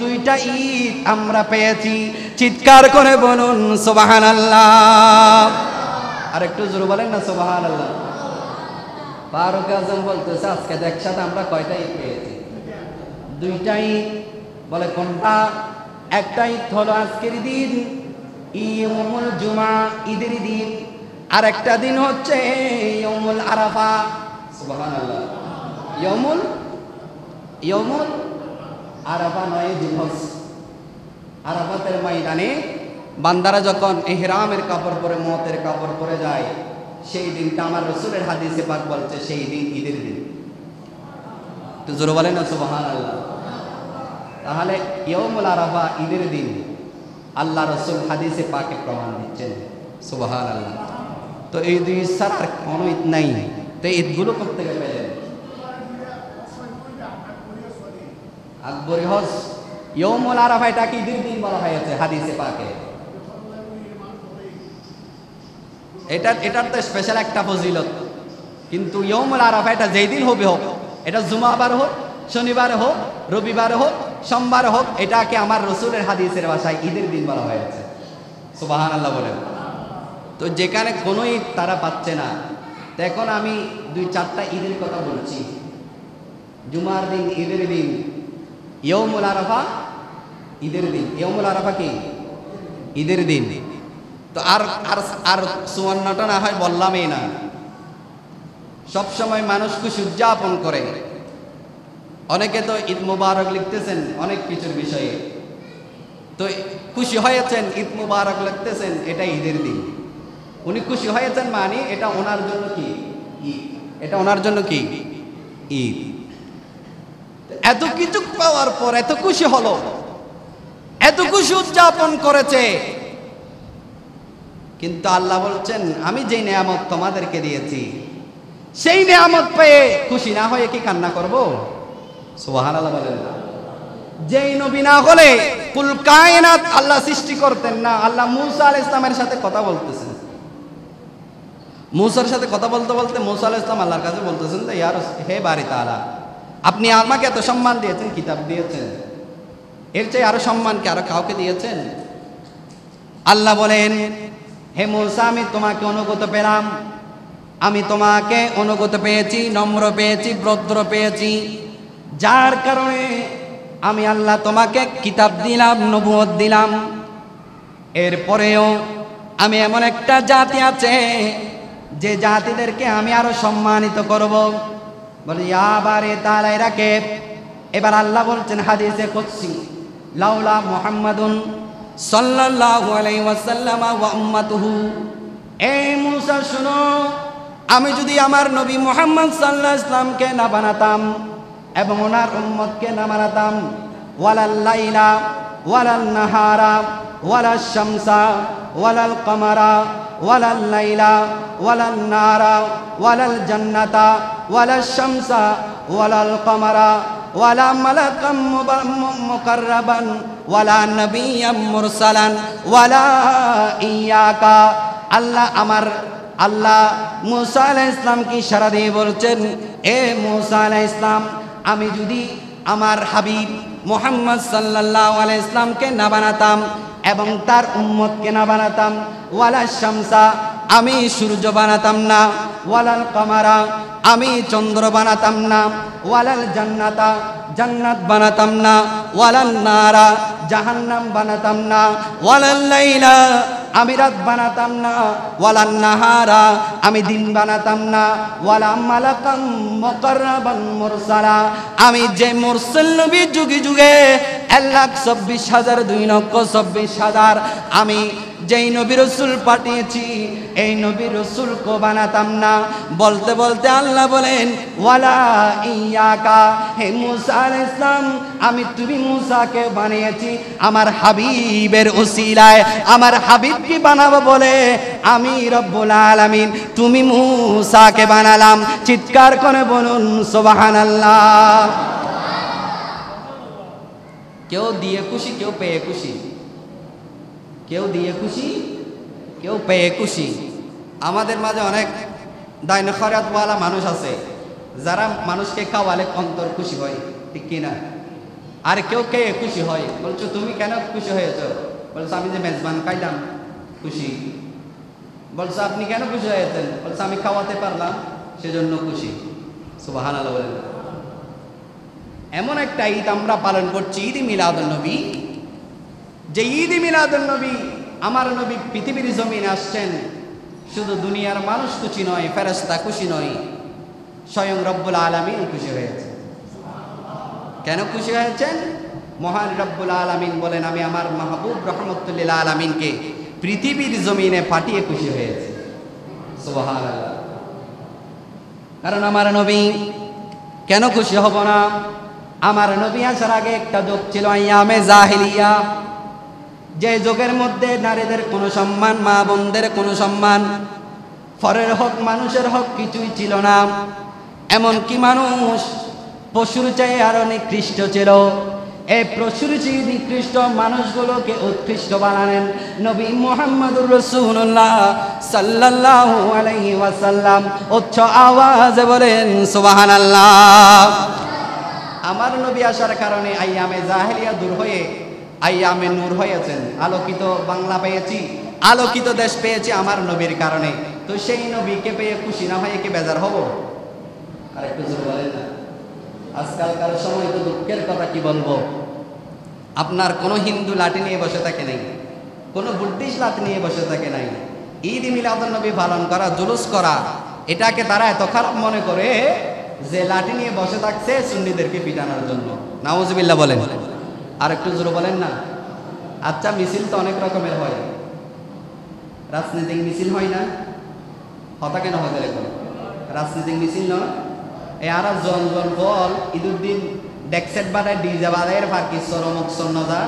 দুইটা ঈদ আমরা পেয়েছি। চিৎকার করে বলুন সুবহানাল্লাহ। আর একটু জোরে বলেন না সুবহানাল্লাহ। ফারুক আজম বলতেছে আজকে তো একসাথে আমরা কয়টা ঈদ পেয়েছি? দুইটা ঈদ। বলে কোনটা? একটা ঈদ হলো আজকের দিন, ইয়াউমুল জুমা, ঈদের দিন। আর একটা দিন হচ্ছে ইয়াউমুল আরাফা। সুবহানাল্লাহ। ইয়াউমুল আরাফা নয় দিবস। আরাফাতের ময়দানে বান্দারা যখন ইহরামের কাপড় পরে, মতের কাপড় পরে যায়, সেই দিনটা আমার রাসূলের হাদিসে পাক বলছে সেই দিন ঈদের দিন। তো জোরে বলেন না সুবহানাল্লাহ। তাহলে ইয়াউমুল আরাফা ঈদের দিন, আল্লাহ রাসূল হাদিসে পাকে প্রমাণ দিচ্ছেন। সুবহানাল্লাহ। তো এই দুই ছাড়া আর কোনো ঈদ নাই। তো ঈদগুলো করতে গেলে আকবরী হজ, ইয়াউমুল আরাফা এটাকে ঈদের দিন বলা হয়েছে হাদিসে পাকে। এটার তো স্পেশাল একটা ফজিলত। কিন্তু ইয়াউমুল আরাফা এটা যেই দিন হবে হোক, এটা জুমাবার হোক, শনিবার হোক, রবিবার হোক, সোমবার হোক, এটাকে আমার রাসূলের হাদিসের ভাষায় ঈদের দিন বলা হয়েছে। সুবহানাল্লাহ বলেন। তো যেখানে কোনো ঈদ তারা পাচ্ছে না, তো এখন আমি 2-4টা ঈদের কথা বলছি। জুমার দিন ঈদের দিন, ইয়াউমুল আরাফা ঈদের দিন। ইয়াউমুল আরাফা কি? ঈদের দিন। তো আর 54টা না হয় বললামই না। সবসময় মানুষ খুশি উদযাপন করে। অনেকে তো ঈদ মুবারক লিখতেছেন অনেক কিছুর বিষয়ে। তো খুশি হয়েছেন, ঈদ মুবারক লিখতেছেন, এটা ঈদের দিন। উনি খুশি হয়েছেন মানে এটা ওনার জন্য কি ঈদ, এটা ওনার জন্য কি ঈদ। এত কিছু পাওয়ার পর এত খুশি হলো, এত খুশি উদযাপন করেছে, কিন্তু আল্লাহ বলছেন আমি যে নিয়ামত তোমাদেরকে দিয়েছি সেই নিয়ামত পেয়ে খুশি না হয়ে কি কান্না করব? সুবহানাল্লাহ বলেন না। যেই নবী না হলে কুল কায়নাত আল্লাহ সৃষ্টি করতেন না। আল্লাহ মূসা আলাইহিস সালামের সাথে কথা বলতেছেন। মূসার সাথে কথা বলতে বলতে মূসা আলাইহিস সালাম আল্লাহর কাছে বলতেছেন যে ইয়া হে বারি তাআলা, আপনি আমাকে এত সম্মান দিয়েছেন, কিতাব দিয়েছেন, এর চেয়ে আরো সম্মান কি আরো কাউকে দিয়েছেন? আল্লাহ বলেন হে মূসা আমি তোমাকে অনুগত পেলাম, আমি তোমাকে অনুগত পেয়েছি, নম্র পেয়েছি, ভদ্র পেয়েছি, যার কারণে আমি আল্লাহ তোমাকে কিতাব দিলাম, নবুয়ত দিলাম। এরপরেও আমি এমন একটা জাতি আছে যে জাতিদেরকে আমি আরো সম্মানিত করব। বলে ইয়া বারে তাআলা এরাকে। এবার আল্লাহ বলছেন হাদিসে কুদসি, লাউলা মুহাম্মাদুন সাল্লাল্লাহু আলাইহি ওয়াসাল্লাম ওয়া উম্মাতুহু, এই মূসা শুনো, আমি যদি আমার নবী মুহাম্মদ সাল্লাল্লাহু আলাইহি ওয়াসাল্লামকে না বানাতাম এবং ওনার উম্মতকে না বানাতাম, ওয়ালাল লাইলা ওয়ালাল নাহারা ওয়ালাল শামসা ওয়ালাল কামারা ওয়ালাল লাইলা ওয়ালাল নারা ওয়ালাল জান্নাতা ওয়ালাল শামসা ওয়ালাল কামারা ওয়ালা মালাকাম মুকাররাবান ওয়ালা নাবিয়্যাম মুরসালান ওয়ালা ইয়াকা। আল্লাহ মূসা আলাইহিস সালামকে ইশারা দিয়ে বলছেন, এ মূসা আলাইহিস সালাম, আমি যদি আমার হাবিব মুহাম্মদ সাল্লাল্লাহু আলাইহি ওয়াসাল্লামকে না বানাতাম এবং তার উম্মতকে না বানাতাম, ওয়ালা শামসা আমি সূর্য বানাতাম না, ওয়ালাল কামারা আমি চন্দ্র বানাতাম না, ওয়ালাল জান্নাতা জান্নাত বানাতাম না, ওয়ালান নারা জাহান্নাম বানাতাম না, ওয়ালাল লাইলা আমি রাত বানাতাম না, ওয়ালান নাহারা আমি দিন বানাতাম না, ওয়ালা মালাকাম মুকাররাবান মুরসালা আমি যে মুরসাল নবী যুগে যুগে 1,24,2,24,000 আমি যেই নবী রাসূল পাঠিয়েছি এই নবী রাসূলকে বানাতাম না। বলতে বলতে আল্লাহ বলেন ওয়ালা ইয়াকা, হে মূসা আলাইহিস সালাম, আমি তুমি মূসাকে বানিয়েছি আমার হাবিবের উসিলায়, আমার হাবিবকে বানাবো বলে আমি রব্বুল আলামিন তুমি মূসাকে বানালাম। চিৎকার করে বলুন সুবহানাল্লাহ। কেউ দিয়ে খুশি, কেউ পেয়ে খুশি। কেউ দিয়ে খুশি, কেউ পেয়ে খুশি। আমাদের মাঝে অনেক দাইন খয়রাতওয়ালা মানুষ আছে যারা মানুষকে খাওয়ালে অন্তর খুশি হয়, ঠিক কিনা? আর কেউ কে খুশি হয়, বলছো তুমি কেন খুশি হয়েছো? বলছো আমি যে মেজবান খাইলাম খুশি। বলছো আপনি কেন খুশি হয়েছেন? বলছো আমি খাওয়াতে পারলাম সেজন্য খুশি। সুবহানাল্লাহ বলেন। এমন একটা ঈদ আমরা পালন করছি, ঈদ মিলাদুন নবী। যে ঈদ মিলাদুন নবী, আমার নবী পৃথিবীর জমিনে আসছেন, শুধু দুনিয়ার মানুষ খুশি নয়, ফেরেশতা খুশি নয়, স্বয়ং রব্বুল আলামিন খুশি হয়েছে। কেন খুশি হয়েছেন? মহান রব্বুল আলামিন বলেন, আমি আমার মাহবুব রহমতুল লিল আলামিনকে পৃথিবীর জমিনে পাঠিয়ে খুশি হয়েছে। সুবহানাল্লাহ। কারণ আমার নবী, কেন খুশি হব না? আমার নবী আসার আগে একটা যুগ ছিল, আইয়ামে জাহিলিয়া, যে যুগের মধ্যে নারীদের কোনো সম্মান, মা বোনদের কোনো সম্মান, পরের হক মানুষের হক কিছুই ছিল না। এমনকি মানুষ পশুর চেয়ে আরো নিকৃষ্ট ছিল। এই পশুর চেয়ে নিকৃষ্ট মানুষগুলোকে উৎকৃষ্ট বানালেন নবী মুহাম্মদুর রাসূলুল্লাহ সাল্লাল্লাহু আলাইহি ওয়াসাল্লাম। উচ্চ আওয়াজে বলেন সুবহানাল্লাহ। আমার নবী আসার কারণে আইয়ামে জাহেলিয়া দূর হয়ে আইয়ামে নূর হয়েছেন। আলোকিত বাংলা পেয়েছি, আলোকিত দেশ পেয়েছি আমার নবীর কারণে। তো সেই নবীকে পেয়ে খুশি না হয়ে কি বেজার হব? আর একটু জোরে বলেন না। আজকালকার সময় তো দুঃখের কথা কি বলবো, আপনার কোনো হিন্দু লাঠি নিয়ে বসে থাকে নাই, কোনো বুদ্ধিস্ট লাঠি নিয়ে বসে থাকে নাই। ঈদ মিলাদুন নবী পালন করা, জুলুস করা, এটাকে তারা এত খারাপ মনে করে যে লাঠি নিয়ে বসে থাকছে সুন্নিদেরকে পিটানোর জন্য। নাউজুবিল্লাহ বলেন। আর একটু জোরে বলেন না। আচ্ছা, মিছিল তো অনেক রকমের হয়, রাজনৈতিক মিছিল হয় না? হতা কেন হতে লেখো? রাজনৈতিক মিছিল নয়, এ আর জন জন বল ঈদুদ্দিন ডেকসেট বাড়ায় ডিজে বাড়ায় ফাঁকি সরমক সন্নদা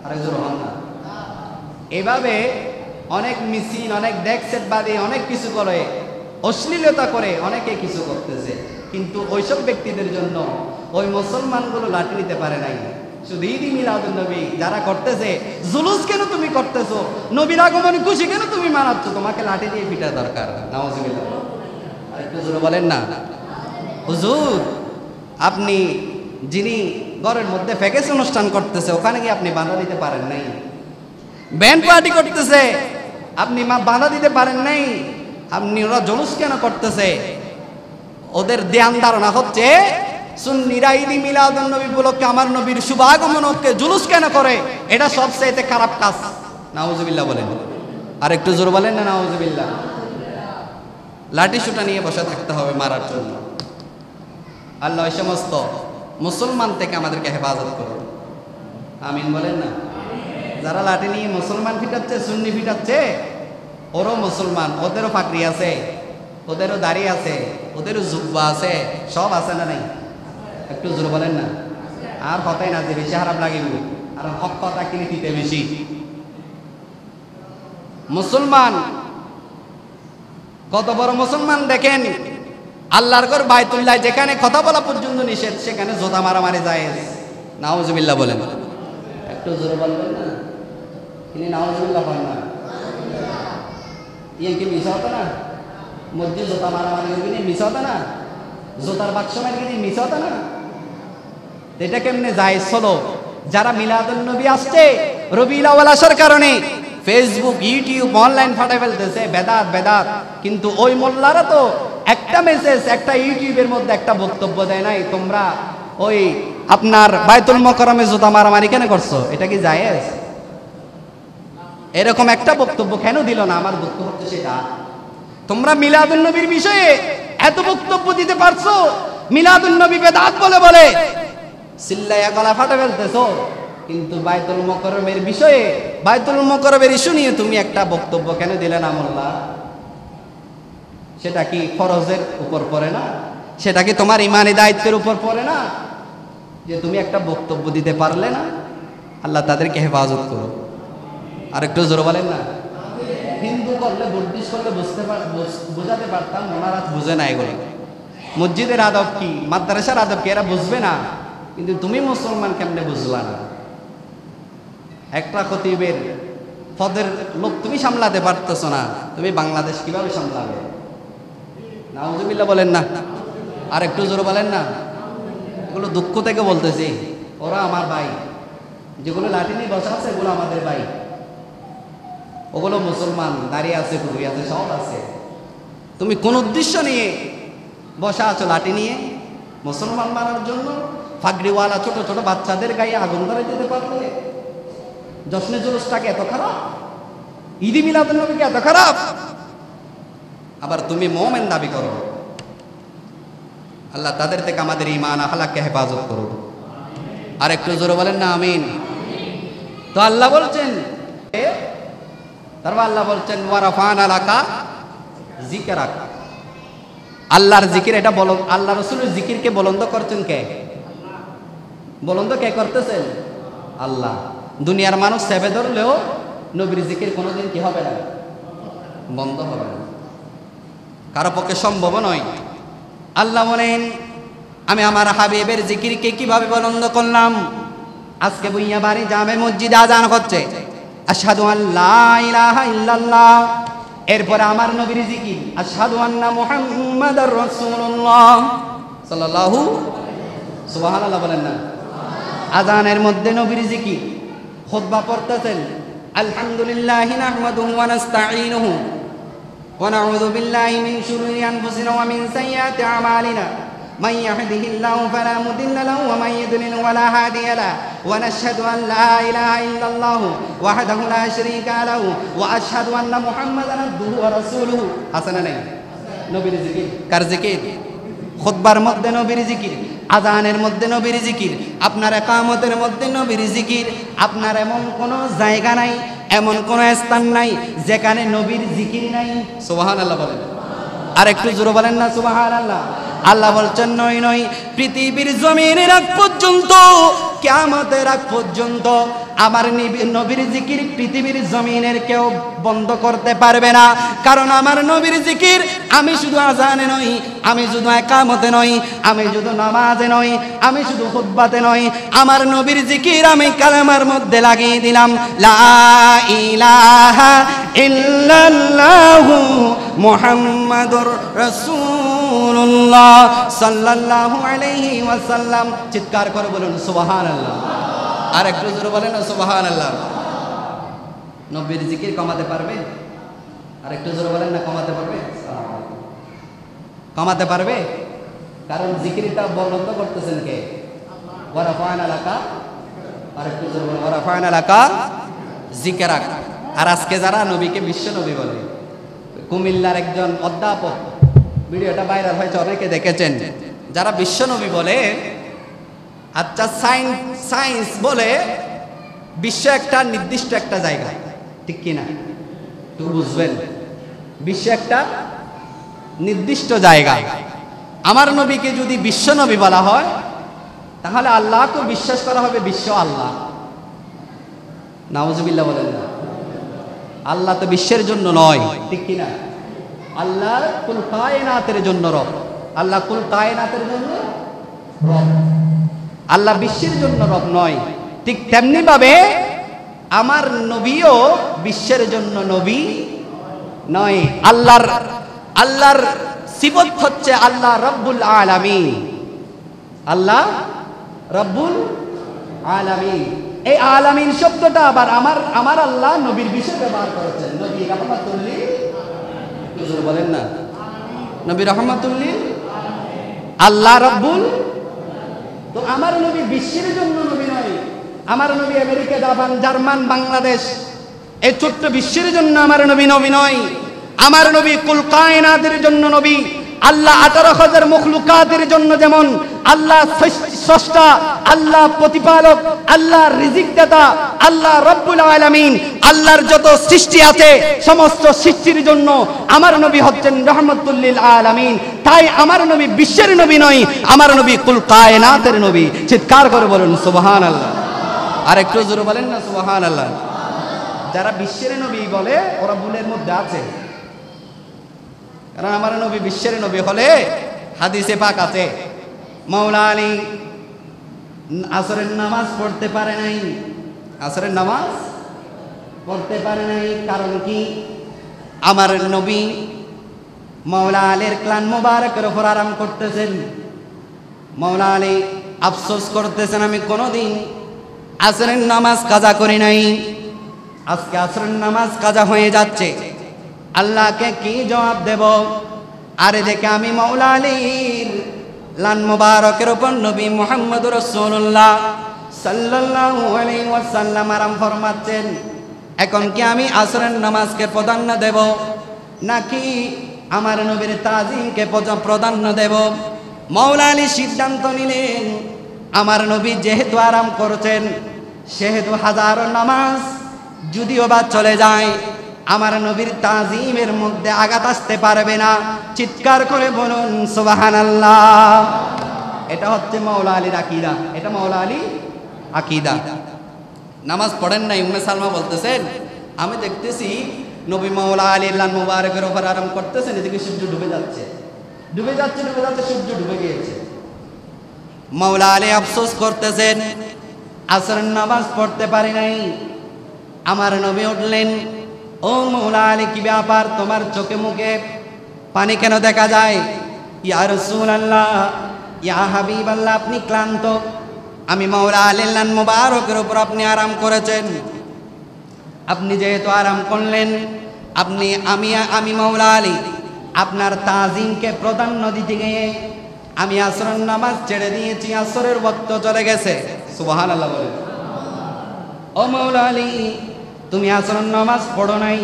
আরেক জোর হন না। এভাবে অনেক মিছিল, অনেক ডেকসেট বাদে অনেক কিছু করে, অশ্লীলতা করে, অনেকে কিছু করতেছে। কিন্তু ওইসব ব্যক্তিদের জন্য ওই মুসলমানগুলো লাঠি নিতে পারে নাই। শুধু ঈদ মিলাদুন নবী যারা করতেছে, জুলুস কেন তুমি করতেছো, নবীর আগমনে খুশি কেন তুমি মানাচ্ছ, তোমাকে লাঠি দিয়ে পিটা দরকার। নাউজুবিল্লাহ। আর একটু জোরে বলেন না। হুজুর, আপনি যিনি ঘরের মধ্যে ফেকেস অনুষ্ঠান করতেছে ওখানে গিয়ে আপনি বাধা দিতে পারেন নাই। ব্যান্ড পার্টি করতেছে, আপনি বাধা দিতে পারেন নাই। আপনি ওরা জুলুস কেন করতেছে? ওদের ধ্যান ধারণা হচ্ছে সুন্নিরা ঈদ মিলাদুন নবী উপলক্ষে আমার নবীর শুভ আগমনকে জুলুস কেন করে, এটা সবচেয়ে খারাপ কাজ। নাউজুবিল্লাহ বলেন। আর একটু জোর বলেন না। নাউজুবিল্লাহ। লাঠি সুটা নিয়ে বসে থাকতে হবে মারার জন্য। আল্লাহ ওই সমস্ত মুসলমান থেকে আমাদেরকে হেফাজত করুন। আমিন বলেন না। যারা লাঠি নিয়ে মুসলমান ফিটাচ্ছে, সুন্নি ফিটাচ্ছে, ওরও মুসলমান, ওদেরও পাগড়ি আছে, ওদেরও দাড়ি আছে, ওদেরও জুব্বা আছে, সব আছে না নাই? একটু জোরে বলেন না। আর কথাই না যে বেশি খারাপ লাগিব, আর হক কথা কিনে দিতে বেশি। মুসলমান কত বড় মুসলমান দেখেন, আল্লাহর ঘর বাইতুল্লাহ যেখানে কথা বলা পর্যন্ত নিষেধ, সেখানে জোতা মারামারি জায়েজ। নাউজুবিল্লাহ বলেন। একটু জোরে বলবেন না। তিনি নাউজুবিল্লাহ বলেন না। ইয়ে কি মিশা হতো না? মসজিদ জোতা মারামারি কিনে মিশা হতো না? জোতার বাক্স মারি কিনে মিশা হতো না? এটা কেমনে জায়েজ হলো? যারা মিলাদুন নবী আসছে রবিউল আউয়াল আসার কারণে ফেসবুক, ইউটিউব, অনলাইন ফাটাই ফেলতেছে বেদাত বেদাত, কিন্তু ওই মোল্লারা তো একটা মেসেজ, একটা ইউটিউবের মধ্যে একটা বক্তব্য দেয় নাই, তোমরা ওই আপনার বাইতুল মুকাররমে জুতা মারামারি কেন করছো, এটা কি জায়েজ? এরকম একটা বক্তব্য কেন দিল না? আমার দুঃখ হচ্ছে সেটা। তোমরা মিলাদুন নবীর বিষয়ে এত বক্তব্য দিতে পারছো, মিলাদুন নবী বেদাত বলে বলে চিল্লাইয়া গলা ফাটা ফেলতেছো, কিন্তু বাইতুল মুকাররমের বিষয়ে, বাইতুল মুকাররমের ইস্যু নিয়ে তুমি একটা বক্তব্য কেন দিলে না মোল্লা? সেটা কি ফরজের উপর পড়ে না? সেটা কি তোমার ইমানি দায়িত্বের উপর পড়ে না যে তুমি একটা বক্তব্য দিতে পারলে না? আল্লাহ তাদেরকে হেফাজত করো। আর একটু জোরে বলেন না। হিন্দু করলে, বুদ্ধিস্ট করলে বোঝাতে পারতাম, ওনারা বুঝে না এগুলো। মসজিদের আদব কি, মাদ্রাসার আদব কি, এরা বুঝবে না। কিন্তু তুমি মুসলমান কেমনে বুঝলা না? একটা খতিবের পদের লোক তুমি সামলাতে পারতেছো না, তুমি বাংলাদেশ কিভাবে সামলাবে? নাউজুবিল্লাহ বলেন না, আর একটু জোরে বলেন না। এগুলো দুঃখ থেকে বলতেছি, ওরা আমার ভাই, যেগুলো লাঠি নিয়ে বসা আছে এগুলো আমাদের ভাই, ওগুলো মুসলমান, দাঁড়িয়ে আছে, টুপি আছে, সব আছে। তুমি কোন উদ্দেশ্য নিয়ে বসা আছো লাঠি নিয়ে? মুসলমান মানার জন্য? ফাগড়িওয়ালা ছোট ছোট বাচ্চাদের গায়ে আগুন ধরে যেতে পারলে? জশ্নে জুলুসটাকে এত খারাপ? ঈদ মিলাদুন নবীকে এত খারাপ? আবার তুমি মুমিন দাবি করো। আল্লাহ তাদের থেকে আমাদের ঈমান আখলাককে হেফাজত করুন। আর একটু জোরে বলেন না আমিন। তো আল্লাহ বলছেন, তারপর আল্লাহ বলছেন ওয়ারাফানা লাকা যিকরাক। আল্লাহর জিকির, এটা বলো, আল্লাহ রাসূলের জিকিরকে বুলন্দ করছেন কে? বুলন্দ কে করতেছেন? আল্লাহ। দুনিয়ার মানুষ সেবে ধরলেও নবীর জিকির কোনোদিন কি হবে না, বন্ধ হবে না, কারো পক্ষে সম্ভব নয়। আল্লাহ বলেন আমি আমার হাবিবের জিকিরকে কিভাবে বুলন্দ করলাম। আজকে বুইয়া বাড়ি জামে মসজিদে আযান হচ্ছে, আশহাদু আল্লা ইলাহা ইল্লাল্লাহ, এরপরে আমার নবীর জিকির আশহাদু আন্না মুহাম্মাদার রাসূলুল্লাহ সাল্লাল্লাহু সুবহানাল্লাহ বলেন না। আযানের মধ্যে নবীর জিকির, খুতবা পড়তেছেন আলহামদুলিল্লাহি নাহমাদুহু ওয়া নাস্তাঈনুহু ওয়া নাউযু বিল্লাহি মিন শুরুরি আনফুসিনা ওয়া মিন সাইয়্যাতি আমালিনা মান ইয়াহদিহিল্লাহু ফালা মুদিল্লা লাহু ওয়া মান ইউদ্লিল ফালা হাদিয়া লাহু ওয়া নাশহাদু আন লা ইলাহা ইল্লাল্লাহু ওয়াহদাহু লা শারীকা লাহু ওয়া আশহাদু আন্না মুহাম্মাদান আবদুহু ওয়া রাসূলুহু। হাসানা নাই নবীর জিকির? কার জিকির? খুতবার মধ্যে নবীর জিকির, আযানের মধ্যে নবীর জিকির, আপনার ইকামতের মধ্যে নবীর জিকির। আপনার এমন কোনো জায়গা নাই, এমন কোনো স্থান নাই যেখানে নবীর জিকির নাই। সুবহানাল্লাহ বলেন, আর একটু জোরে বলেন না সুবহানাল্লাহ। আল্লাহ বলছেন নয় নয়, পৃথিবীর জমিনের আগ পর্যন্ত, কিয়ামতের আগ পর্যন্ত আমার নবীর জিকির পৃথিবীর জমিনের কেউ বন্ধ করতে পারবে না। কারণ আমার নবীর জিকির আমি শুধু আযানে নই, আমি শুধু ইকামতে নই, আমি শুধু নামাজে নই, আমি শুধু খুতবাতে নই, আমার নবীর জিকির আমি কালেমার মধ্যে লাগিয়ে দিলাম লা ইলাহা ইল্লাল্লাহু মুহাম্মাদুর রাসূলুল্লাহ সাল্লাল্লাহু আলাইহি ওয়াসাল্লাম। চিৎকার করে বলুন সুবহানাল্লাহ। আর একটু জোরে বলেন না সুবহানাল্লাহ। নবীর জিকির কমাতে পারবে? আর একটু জোরে বলেন না, কমাতে পারবে? কমাতে পারবে? কারণ জিকিরটা বন্ধ করতেছেন কে? ওয়ারাফানা লাকা, আর একটু জোরে বলেন ওয়ারাফানা লাকা যিকরাক। আর আজকে যারা নবীকে বিশ্ব নবী বলে, কুমিল্লার একজন অধ্যাপক, ভিডিওটা ভাইরাল হয়েছে, অনেকে দেখেছেন, যারা বিশ্ব নবী বলে, আচ্ছা সায়েন্স বলে বিশ্ব একটা নির্দিষ্ট একটা জায়গা, ঠিক কিনা? একটু বুঝবেন, বিশ্ব একটা নির্দিষ্ট জায়গা। আমার নবীকে যদি বিশ্ব নবী বলা হয় তাহলে আল্লাহকে বিশ্বাস করা হবে বিশ্ব আল্লাহ। নাউজুবিল্লাহ বলেন না। আল্লাহ তো বিশ্বের জন্য নয়, ঠিক কিনা? আল্লাহ কুল কায়নাতের জন্য রব, আল্লাহ কুল কায়নাতের জন্য রব, আল্লাহ বিশ্বের জন্য রব নয়। ঠিক তেমনি ভাবে আমার নবীও বিশ্বের জন্য নবী নয়। আল্লাহর সিফত হচ্ছে আল্লাহ রব্বুল আলামিন, আল্লাহ রব্বুল আলামিন। এই আলামিন শব্দটা আবার আমার আল্লাহ নবীর বিষয়ে ব্যবহার করেছেন। নবী রাহমাতুল লিল, হুজুর বলেন না, নবী রাহমাতুল লিল আল্লাহ রব্বুল। তো আমার নবী বিশ্বের জন্য নবী নয়, আমার নবী আমেরিকা, জাপান, জার্মান, বাংলাদেশ, এই ছোট্ট বিশ্বের জন্য আমার নবী নবী নয়। আমার নবী কুল কায়নাতের জন্য নবী। আল্লাহ 18,000 মখলুকাতের জন্য, যেমন আল্লাহ স্রষ্টা, আল্লাহ প্রতিপালক, আল্লাহ রিজিক দাতা, আল্লাহ রব্বুল আলামিন, আল্লাহর যত সৃষ্টি আছে সমস্ত সৃষ্টির জন্য আমার নবী হচ্ছেন রহমাতুল লিল আলামিন। তাই আমার নবী বিশ্বের নবী নয়, আমার নবী কুল কায়নাতের নবী। চিৎকার করে বলুন সুবহানাল্লাহ। আর একটু জোরে বলেন না সুবহানাল্লাহ। যারা বিশ্বের নবী বলে ওরা ভুলের মধ্যে আছে, কারণ আমার নবী বিশ্বের নবী হলে হাদিসে পাক আছে, মাওলা আলী আসরের নামাজ পড়তে পারে নাই, আসরের নামাজ পড়তে পারে নাই। কারণ কি? আমার নবী মাওলা আলীর ক্লান মোবারকের উপর আরাম করতেছেন। মাওলা আলী আফসোস করতেছেন, আমি কোনোদিন আসরের নামাজ কাজা করি নাই, আজকে আসরের নামাজ কাজা হয়ে যাচ্ছে, আল্লাহকে কি জবাব দেব? আরে দেখে আমি মাওলা আলীর লান মোবারকের উপর নবী মুহাম্মদুর রাসূলুল্লাহ সাল্লাল্লাহু আলাইহি ওয়াসাল্লাম আরাম ফরমাচ্ছেন। এখন কি আমি আসরের নামাজকে প্রাধান্য দেব নাকি আমার নবীর তাজিমকে প্রাধান্য দেব? মাওলা আলী সিদ্ধান্ত নিলেন, আমার নবী যেহেতু আরাম করছেন, সেহেতু হাজারো নামাজ যদিও বা চলে যায়, আমার নবীর তাজিমের মধ্যে আঘাত আসতে পারবে না। চিৎকার করে বলুন সুবহানাল্লাহ। এটা হচ্ছে মাওলা আলীর আকীদা, এটা মাওলা আলী আকীদা। নামাজ পড়েন নাই, উম্মে সালমা বলতেছেন, আমি দেখতেছি নবী মাওলা আলীর লান মুবারকের উপর আরাম করতেছেন, এদিকে সূর্য ডুবে যাচ্ছে, ডুবে যাচ্ছে, ডুবে যাচ্ছে, সূর্য ডুবে গিয়েছে। মাওলা আলী আফসোস করতেছেন, আসরের নামাজ পড়তে পারি নাই। আমার নবী উঠলেন, ও মাওলা আলী, কি ব্যাপার? তোমার চোখে মুখে পানি কেন দেখা যায়? ইয়া রাসূলুল্লাহ, ইয়া হাবিবাল্লাহ, আপনি ক্লান্ত। আমি মাওলা আলীর লান মুবারকের উপর আপনি আরাম করেছেন, আপনি যেহেতু আরাম করলেন, আমি মাওলা আলী আপনার তাজিমকে প্রাধান্য দিতে গিয়ে আমি আসরের নামাজ ছেড়ে দিয়েছি, আসরের ওয়াক্ত চলে গেছে। সুবহানাল্লাহ বলেন। ও মাওলা আলী, তুমি আসরের নামাজ পড়ো নাই,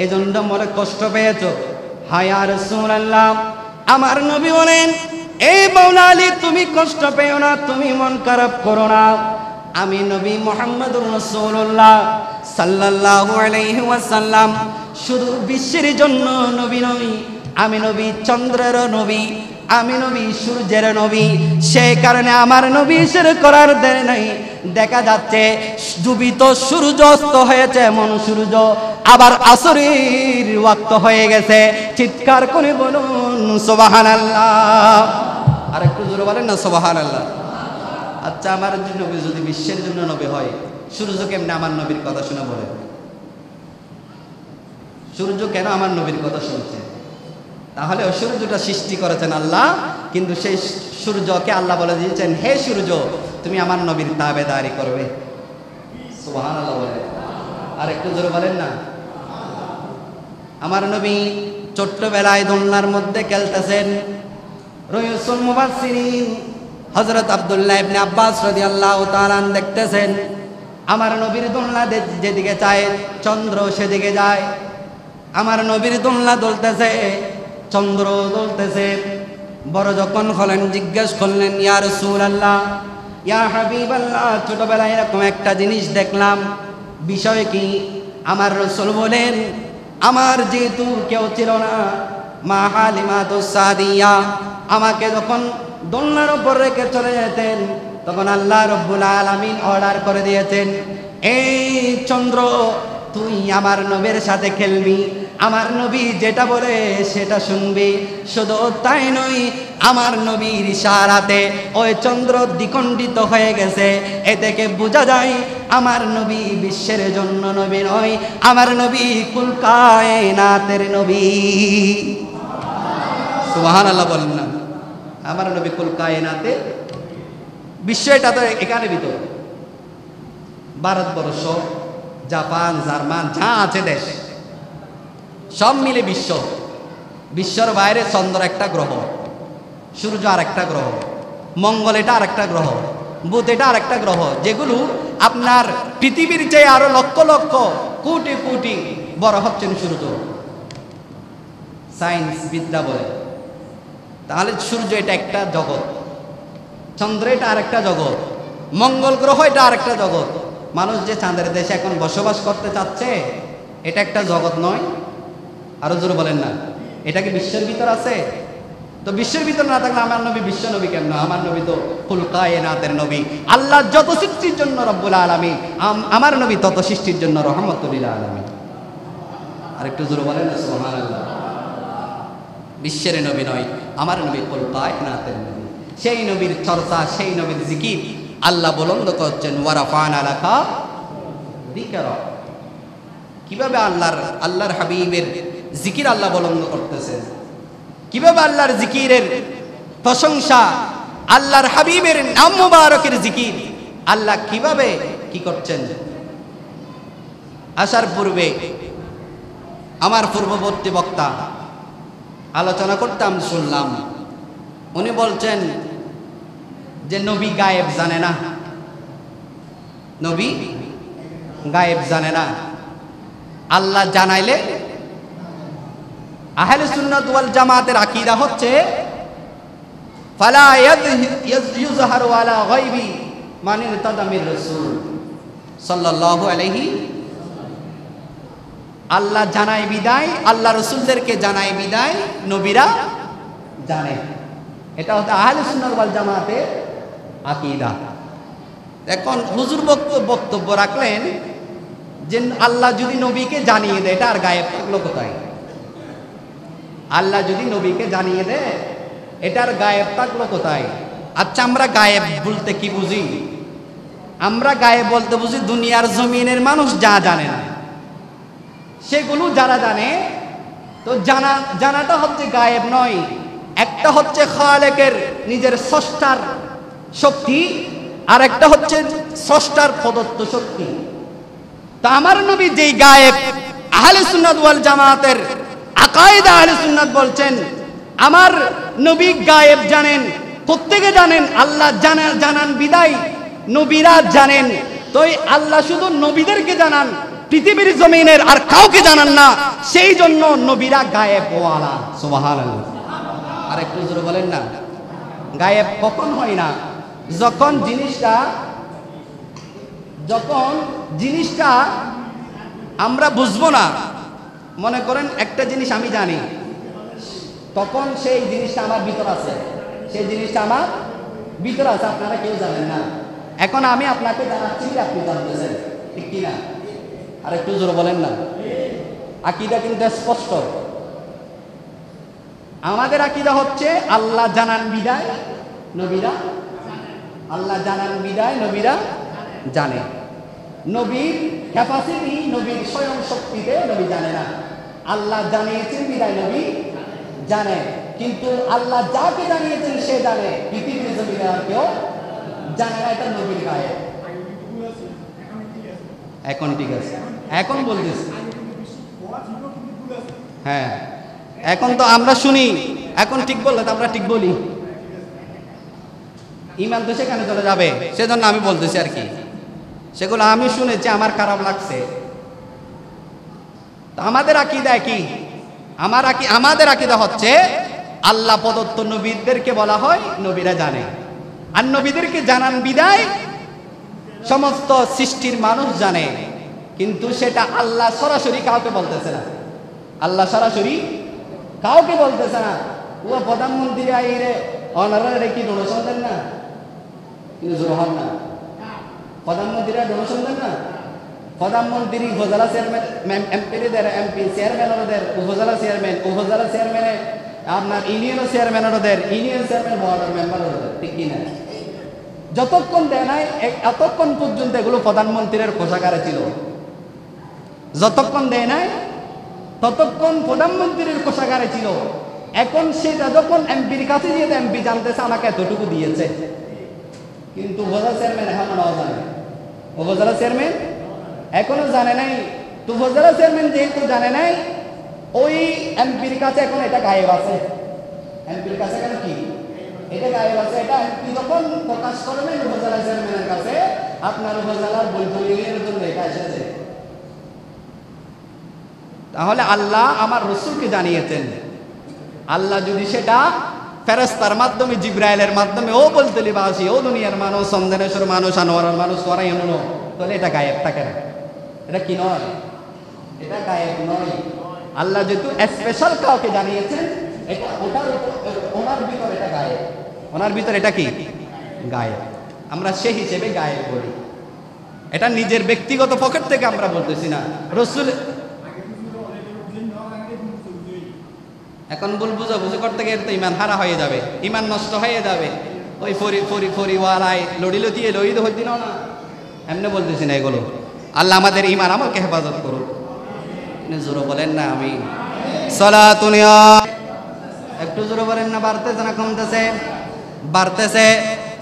এজন্য মনে কষ্ট পেয়েছো। হায় ইয়া রাসূলুল্লাহ, আমার নবী বলেন, এই মাওলা আলী, তুমি কষ্ট পেও না, তুমি মন খারাপ করো না। আমি নবী মুহাম্মদুর রাসূলুল্লাহ সাল্লাল্লাহু আলাইহি ওয়াসাল্লাম শুধু বিশ্বের জন্য নবী নই, আমি নবী চন্দ্রের নবী, আমি নবী সূর্যের নবী। সেই কারণে আমার নবী ইশার করার দেরি নাই। দেখা যাচ্ছে ডুবিত সূর্য অস্ত হয়েছে, এমন সূর্য আবার আসরের ওয়াক্ত হয়ে গেছে। চিৎকার করে বলুন সুবহানাল্লাহ। আর একটু জোরে বলেন না সুবহানাল্লাহ। আচ্ছা, আমার নবী যদি বিশ্বের জন্য নবী হয়, সূর্য কেমনে আমার নবীর কথা শুনে বলে? সূর্য কেন আমার নবীর কথা শুনছে? তাহলে ওই সূর্যটা সৃষ্টি করেছেন আল্লাহ, কিন্তু সেই সূর্যকে আল্লাহ বলে দিয়েছেন, হে সূর্য, তুমি আমার নবীর তাবেদারি করবে। সুবহানাল্লাহ বলে। আর একটু জোরে বলেন না। আমার নবী ছোট্টবেলায় দোলনার মধ্যে খেলতেছেন। রাইসুল মুফাসসিরিন হযরত আব্দুল্লাহ ইবনে আব্বাস রাদিয়াল্লাহু তাআলা দেখতেছেন, আমার নবীর দোলনা যেদিকে চায় চন্দ্র সেদিকে যায়। আমার নবীর দোলনা দোলতেছে, চন্দ্র দোলতেছে। বড় যখন হলেন, জিজ্ঞেস করলেন, ইয়া রাসূলুল্লাহ, ইয়া হাবিবাল্লাহ, ছোটবেলায় এরকম একটা জিনিস দেখলাম, বিষয় কি? আমার রাসূল বলেন, আমার যেহেতু কেউ ছিল না, মা হালিমাতুস সাদিয়া আমাকে যখন দোলনার উপর রেখে চলে যেতেন, তখন আল্লাহ রাব্বুল আলামিন অর্ডার করে দিয়েছেন, এই চন্দ্র, তুই আমার নবীর সাথে খেলবি, আমার নবী যেটা বলে সেটা শুনবি। শুধু তাই নয়, আমার নবীর ইশারাতে ওই চন্দ্র দ্বিখণ্ডিত হয়ে গেছে। এ থেকে বোঝা যায় আমার নবী বিশ্বের জন্য নবী নয়, আমার নবী কুল কায়নাতের নবী। সুবহানাল্লাহ বলেন না। আমার নবী কুল কায়নাতের, বিষয়টা তো এখানে ভিতর। ভারতবর্ষ, জাপান, জার্মান যা আছে দেশ, সব মিলে বিশ্ব। বিশ্বর বাইরে চন্দ্র একটা গ্রহ, সূর্য আর একটা গ্রহ, মঙ্গল এটা আর একটা গ্রহ, বুধ এটা আর একটা গ্রহ, যেগুলো আপনার পৃথিবীর চেয়ে আরো লক্ষ লক্ষ কোটি কোটি বড় হচ্ছেন সূর্য। সায়েন্স বিদ্যা বলে। তাহলে সূর্য এটা একটা জগৎ, চন্দ্র এটা আর একটা জগৎ, মঙ্গল গ্রহ এটা আর একটা জগৎ। মানুষ যে চাঁদের দেশে এখন বসবাস করতে চাচ্ছে, এটা একটা জগৎ নয়? আরো জোরে বলেন না। এটা কি বিশ্বের ভিতর আছে? তো বিশ্বের ভিতর না থাকলে আমার নবী বিশ্ব নবী কেন? আমার নবী তো কুল কায়নাতের নবী। আল্লাহ যত সৃষ্টির জন্য রব্বুল আলামিন, আমার নবী তত সৃষ্টির জন্য রহমতুল লিল আলামিন। আর একটু জোরে বলেন না সুবহানাল্লাহ। বিশ্বের নবী নয়, আমার নবী কুল কায়নাতের নবী। সেই নবীর চর্চা, সেই নবীর জিকির আল্লাহ বুলন্দ করছেন, ওয়া রাফা'না লাকা যিকরা। কিভাবে আল্লাহর হাবিবের জিকির আল্লাহ বলন্দ করতেছেন, কিভাবে আল্লাহর জিকিরের প্রশংসা, আল্লাহর হাবিবের নাম মুবারকের জিকির আল্লাহ কিভাবে কি করছেন। আসার পূর্বে আমার পূর্ববর্তী বক্তা আলোচনা করতাম, শুনলাম উনি বলছেন যে নবী গায়েব জানে না, নবী গায়েব জানে না। আল্লাহ জানাইলে আহলে সুন্নাত ওয়াল জামাতের আকীদা হচ্ছে ফালা ইয়ুযহারু আলা গায়বি মান ইরতাদা মির রাসূল সাল্লাল্লাহু আলাইহি। আল্লাহ জানায় বিদায়, আল্লাহ রাসূলদেরকে জানায় বিদায় নবীরা জানে। এটা হচ্ছে আহলে সুন্নাত ওয়াল জামাতের আকীদা। এখন হুজুর বক্তব্য রাখলেন যে আল্লাহ যদি নবীকে জানিয়ে দেয় এটা আর গায়েব থাকলো কোথায়? আল্লাহ যদি নবীকে জানিয়ে দেয় এটার গায়েব থাকলো কোথায়? আচ্ছা, আমরা গায়েব বলতে কি বুঝি? আমরা গায়েব বলতে বুঝি দুনিয়ার জমিনের মানুষ যা জানে না সেগুলো যারা জানে, তো জানাটা হচ্ছে গায়েব নয়। একটা হচ্ছে খালেকের নিজের স্রষ্টার শক্তি, আর একটা হচ্ছে স্রষ্টার প্রদত্ত শক্তি। তা আমার নবী যেই গায়েব, আহলে সুন্নাত ওয়াল জামাতের আকায়েদা আহলে সুন্নাত বলছেন আমার নবী গায়েব জানেন। প্রত্যেকে জানেন, আল্লাহ জানান বিদায় নবীরা জানেন। তো আল্লাহ শুধু নবীদেরকে জানান, পৃথিবীর জমিনের আর কাউকে জানান না, সেই জন্য নবীরা গায়েব ওয়ালা। সুবহানাল্লাহ। আর একটু জোরে বলেন না। গায়েব কখন হয় না? যখন জিনিসটা আমরা বুঝবো না। মনে করেন একটা জিনিস আমি জানি, তখন সেই জিনিসটা আমার ভিতর আছে, সেই জিনিসটা আমার ভিতর আছে, আপনারা কেউ জানেন না। এখন আমি আপনাকে জানাচ্ছি, আপনি জানতেছেন, ঠিক কিনা? আর একটু জোরে বলেন না। আকীদা কিন্তু স্পষ্ট। আমাদের আকীদা হচ্ছে আল্লাহ জানান বিদায় নবীরা, আল্লাহ জানান বিদায় নবীরা জানে। নবীর ক্যাপাসিটি, নবীর স্বয়ং শক্তিতে নবী জানে না। আল্লাহ জানিয়েছেন বিদায় নবী জানে, কিন্তু আল্লাহ যাকে জানিয়েছেন সে জানে, পৃথিবীর জমিনে আর কেউ জানে না। এটা নবীর গায়েব। এখন ঠিক আছে, এখন বলতেছি। হ্যাঁ, এখন তো আমরা শুনি, এখন ঠিক বললে তো আমরা ঠিক বলি। ইমান তো সেখানে চলে যাবে, সেজন্য আমি বলতেছি আর কি। সেগুলো আমি শুনেছি, আমার খারাপ লাগছে। তো আমাদের আকীদা কি? আমাদের আকীদা হচ্ছে আল্লাহ প্রদত্ত নবীদেরকে বলা হয় নবীরা জানে, আর নবীদেরকে জানান বিদায় সমস্ত সৃষ্টির মানুষ জানে। কিন্তু সেটা আল্লাহ সরাসরি কাউকে বলতেছে না। আল্লাহ সরাসরি কাউকে বলতেছে না। ও প্রধানমন্ত্রী আইরে অনারে কি ডোনেশন দেন না? কিন্তু জোর হন না, প্রধানমন্ত্রীরা ডোনেশন দেন না। প্রধানমন্ত্রী উপজেলা চেয়ারম্যান, এমপিদের, এমপি চেয়ারম্যানদের, উপজেলা চেয়ারম্যানে আপনার ইউনিয়নের চেয়ারম্যানদের, ইউনিয়ন চেয়ারম্যান বোর্ডের মেম্বারদের, ঠিক কিনা? যতক্ষণ দেয় নাই এতক্ষণ পর্যন্ত এগুলো প্রধানমন্ত্রীর কোষাগারে ছিল। যতক্ষণ দেয় নাই ততক্ষণ প্রধানমন্ত্রীর কোষাগারে ছিল। এখন সেটা যখন এমপির কাছে দিয়ে এমপি জানতেছে আমাকে এতটুকু দিয়েছে, কিন্তু উপজেলা চেয়ারম্যান এখনো নাও জানে। উপজেলা চেয়ারম্যান এখনো জানে নাই। তো উপজেলা চেয়ারম্যান যেহেতু জানে নাই, ওই এমপির কাছে এখন এটা গায়েব আছে। এমপির কাছে কেন কি এটা গায়েব আছে? এটা এমপি যখন প্রকাশ করবেন উপজেলা চেয়ারম্যানের কাছে, আপনার উপজেলার বৈধের জন্য এটা এসেছে। তাহলে আল্লাহ আমার রাসূলকে জানিয়েছেন। আল্লাহ যদি সেটা ফেরেশতার মাধ্যমে, জিবরাইলের মাধ্যমে ও বলতে লিবাসি, ও দুনিয়ার মানুষ, চন্দনেশ্বর মানুষ, আনোয়ারের মানুষ করাই এমন, তাহলে এটা গায়েব থাকে না। এটা কি নয়? এটা গায়েব নয়। আল্লাহ যেহেতু স্পেশাল কাউকে জানিয়েছেন, এটা ওনার ভিতর এটা গায়েব। ওনার ভিতর এটা কি গায়েব। আমরা সেই হিসেবে গায়েব বলি। এটা নিজের ব্যক্তিগত পকেট থেকে আমরা বলতেছি না। রাসূল এখন বুঝাবুঝি করতে গেলে তো ইমান হারা হয়ে যাবে, ইমান নষ্ট হয়ে যাবে। ওই ফরিওয়ালায় লড়িল দিয়ে লড়িল হইদিন না, এমনি বলতেছি না এগুলো। আল্লাহ আমাদের ইমান আমলকে হেফাজত করুক। জোরে বলেন না আমিন। সালাতুন একটু জোরে বলেন না, বাড়তেছে না কমতেছে? বাড়তেছে।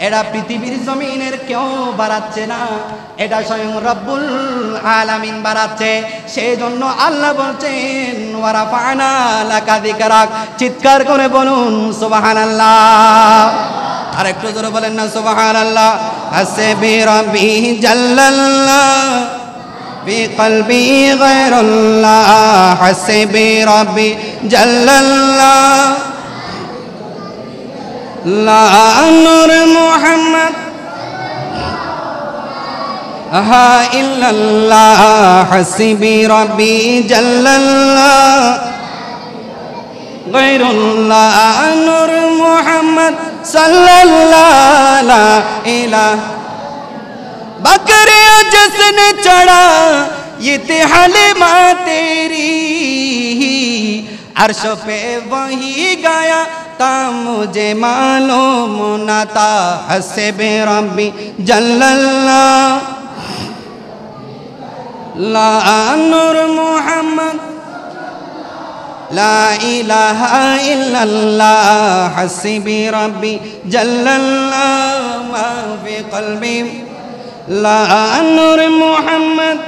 এটা পৃথিবীর জমিনের কেউ বাড়াচ্ছে না, এটা স্বয়ং রব্বুল আলামিন বাড়াচ্ছে। সেই জন্য আল্লাহ বলছেন ওয়ারাফা'না লাকা যিকরাক, চিৎকার করে বলুন সুবহানাল্লাহ। আর একটু জোরে বলেন না সুবহানাল্লাহ। হাসবি রাব্বি জাল্লাল্লাহ ফি কলবি গায়রুল্লাহ, হাসবি রাব্বি জাল্লাল্লাহ লা নূর মুহাম্মদ হা ইল্লাল্লাহ, হাসবি রাব্বি জাল্লাল্লাহ গায়রুল্লাহ নূর মুহাম্মদ সাল্লাল্লাহু লা ইলাহা। बकरियां जिसने चढ़ा ये थे हलीमा तेरी, अर्श पे वही गाया ता मुझे मालूम न था, हस्बे रब्बी जल्लल्लाह ला नूर मुहम्मद ला इलाहा इल्लल्लाह, हस्बी रब्बी जल्लल्लाह मा फी क़ल्बी লা নূর মুহাম্মদ।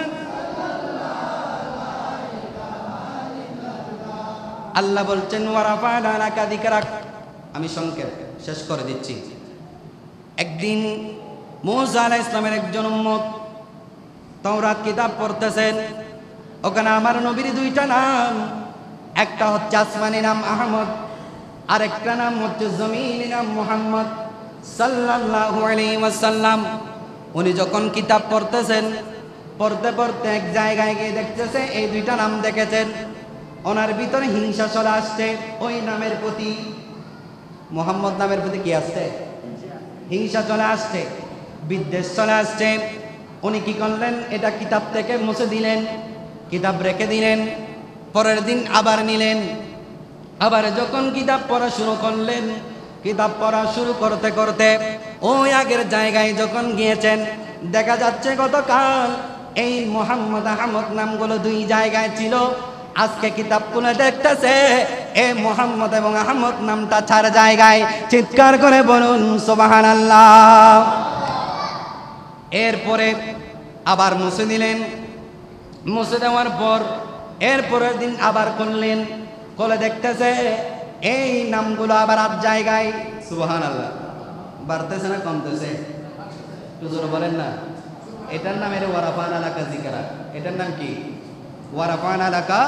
আল্লাহ বলছেন ওয়ারাফা'না লাকা যিকরাক। আমি সংক্ষেপ শেষ করে দিচ্ছি। একদিন মূসা আলাইহিস সালামের একজন উম্মত তাওরাত কিতাব পড়তেছেন। ওখানে আমার নবীর দুইটা নাম, একটা হচ্ছে আসমানি নাম আহমদ, আর একটা নাম হচ্ছে জমিনি নাম মুহাম্মদ সাল্লাল্লাহু আলাইহি ওয়াসাল্লাম। উনি যখন কিতাব পড়তেছেন, পড়তে পড়তে এক জায়গায় গিয়ে দেখতেছে এই দুইটা নাম দেখেছেন, ওনার ভিতরে হিংসা চলে আসছে। ওই নামের প্রতি, মুহাম্মদ নামের প্রতি কি আসছে? হিংসা চলে আসছে, বিদ্বেষ চলে আসছে। উনি কি করলেন? এটা কিতাব থেকে মুছে দিলেন, কিতাব রেখে দিলেন। পরের দিন আবার নিলেন, আবার যখন কিতাব পড়া শুরু করলেন, কিতাব পড়া শুরু করতে করতে ওই আগের জায়গায় যখন গিয়েছেন, দেখা যাচ্ছে গতকাল এই মুহাম্মদ আহমদ নামগুলো দুই জায়গায় ছিল। আজকে কিতাব খুলে দেখতেছে এই মুহাম্মদ এবং আহমদ নামটা 4 জায়গায়। চিৎকার করে বলুন সুবহানাল্লাহ। এরপরে আবার মুছে দিলেন, মুছে দেওয়ার পর এরপরের দিন আবার করলেন, খুলে দেখতেছে এই নামগুলো আবার 8 জায়গায়। সুবহানাল্লাহ। বাড়তেছে না কমতেছে? একটু জোরে বলেন না। এটার নাম এর ওয়ারাফা'না লাকা যিকরাক। এটার নাম কি? ওয়ারাফা'না লাকা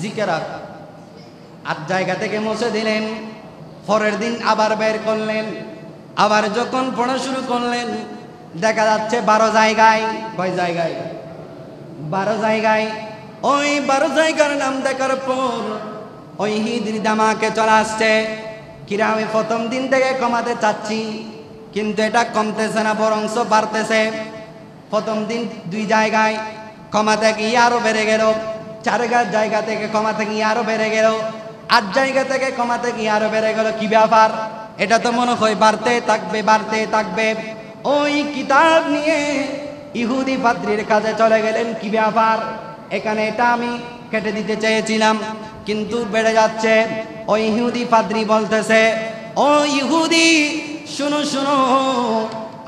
যিকরাক। 8 জায়গা থেকে মুছে দিলেন, পরের দিন আবার বের করলেন। আবার যখন পড়া শুরু করলেন, দেখা যাচ্ছে 12 জায়গায়। কয় জায়গায়? 12 জায়গায়। ওই 12 জায়গার নাম দেখার পর ওই হিদ্রি দামাকে চলে আসছে। কিরা আমি প্রথম দিন থেকে কমাতে চাচ্ছি, কিন্তু এটা কমতেছে না, বরংস বাড়তেছে। প্রথম দিন 2 জায়গায়, কমাতে গিয়ে আরো বেড়ে গেল। 4 জায়গা থেকে কমাতে গিয়ে আরো বেড়ে গেল। 8 জায়গা থেকে কমাতে গিয়ে আরো বেড়ে গেল। কি ব্যাপার? এটা তো মনে হয় বাড়তে থাকবে, বাড়তে থাকবে। ওই কিতাব নিয়ে ইহুদি পাদ্রীর কাছে চলে গেলেন। কি ব্যাপার? এখানে এটা আমি কেটে দিতে চেয়েছিলাম, কিন্তু বেড়ে যাচ্ছে। ওই ইহুদি পাদ্রী বলতেছে, ও ইহুদি শুনো শুনো,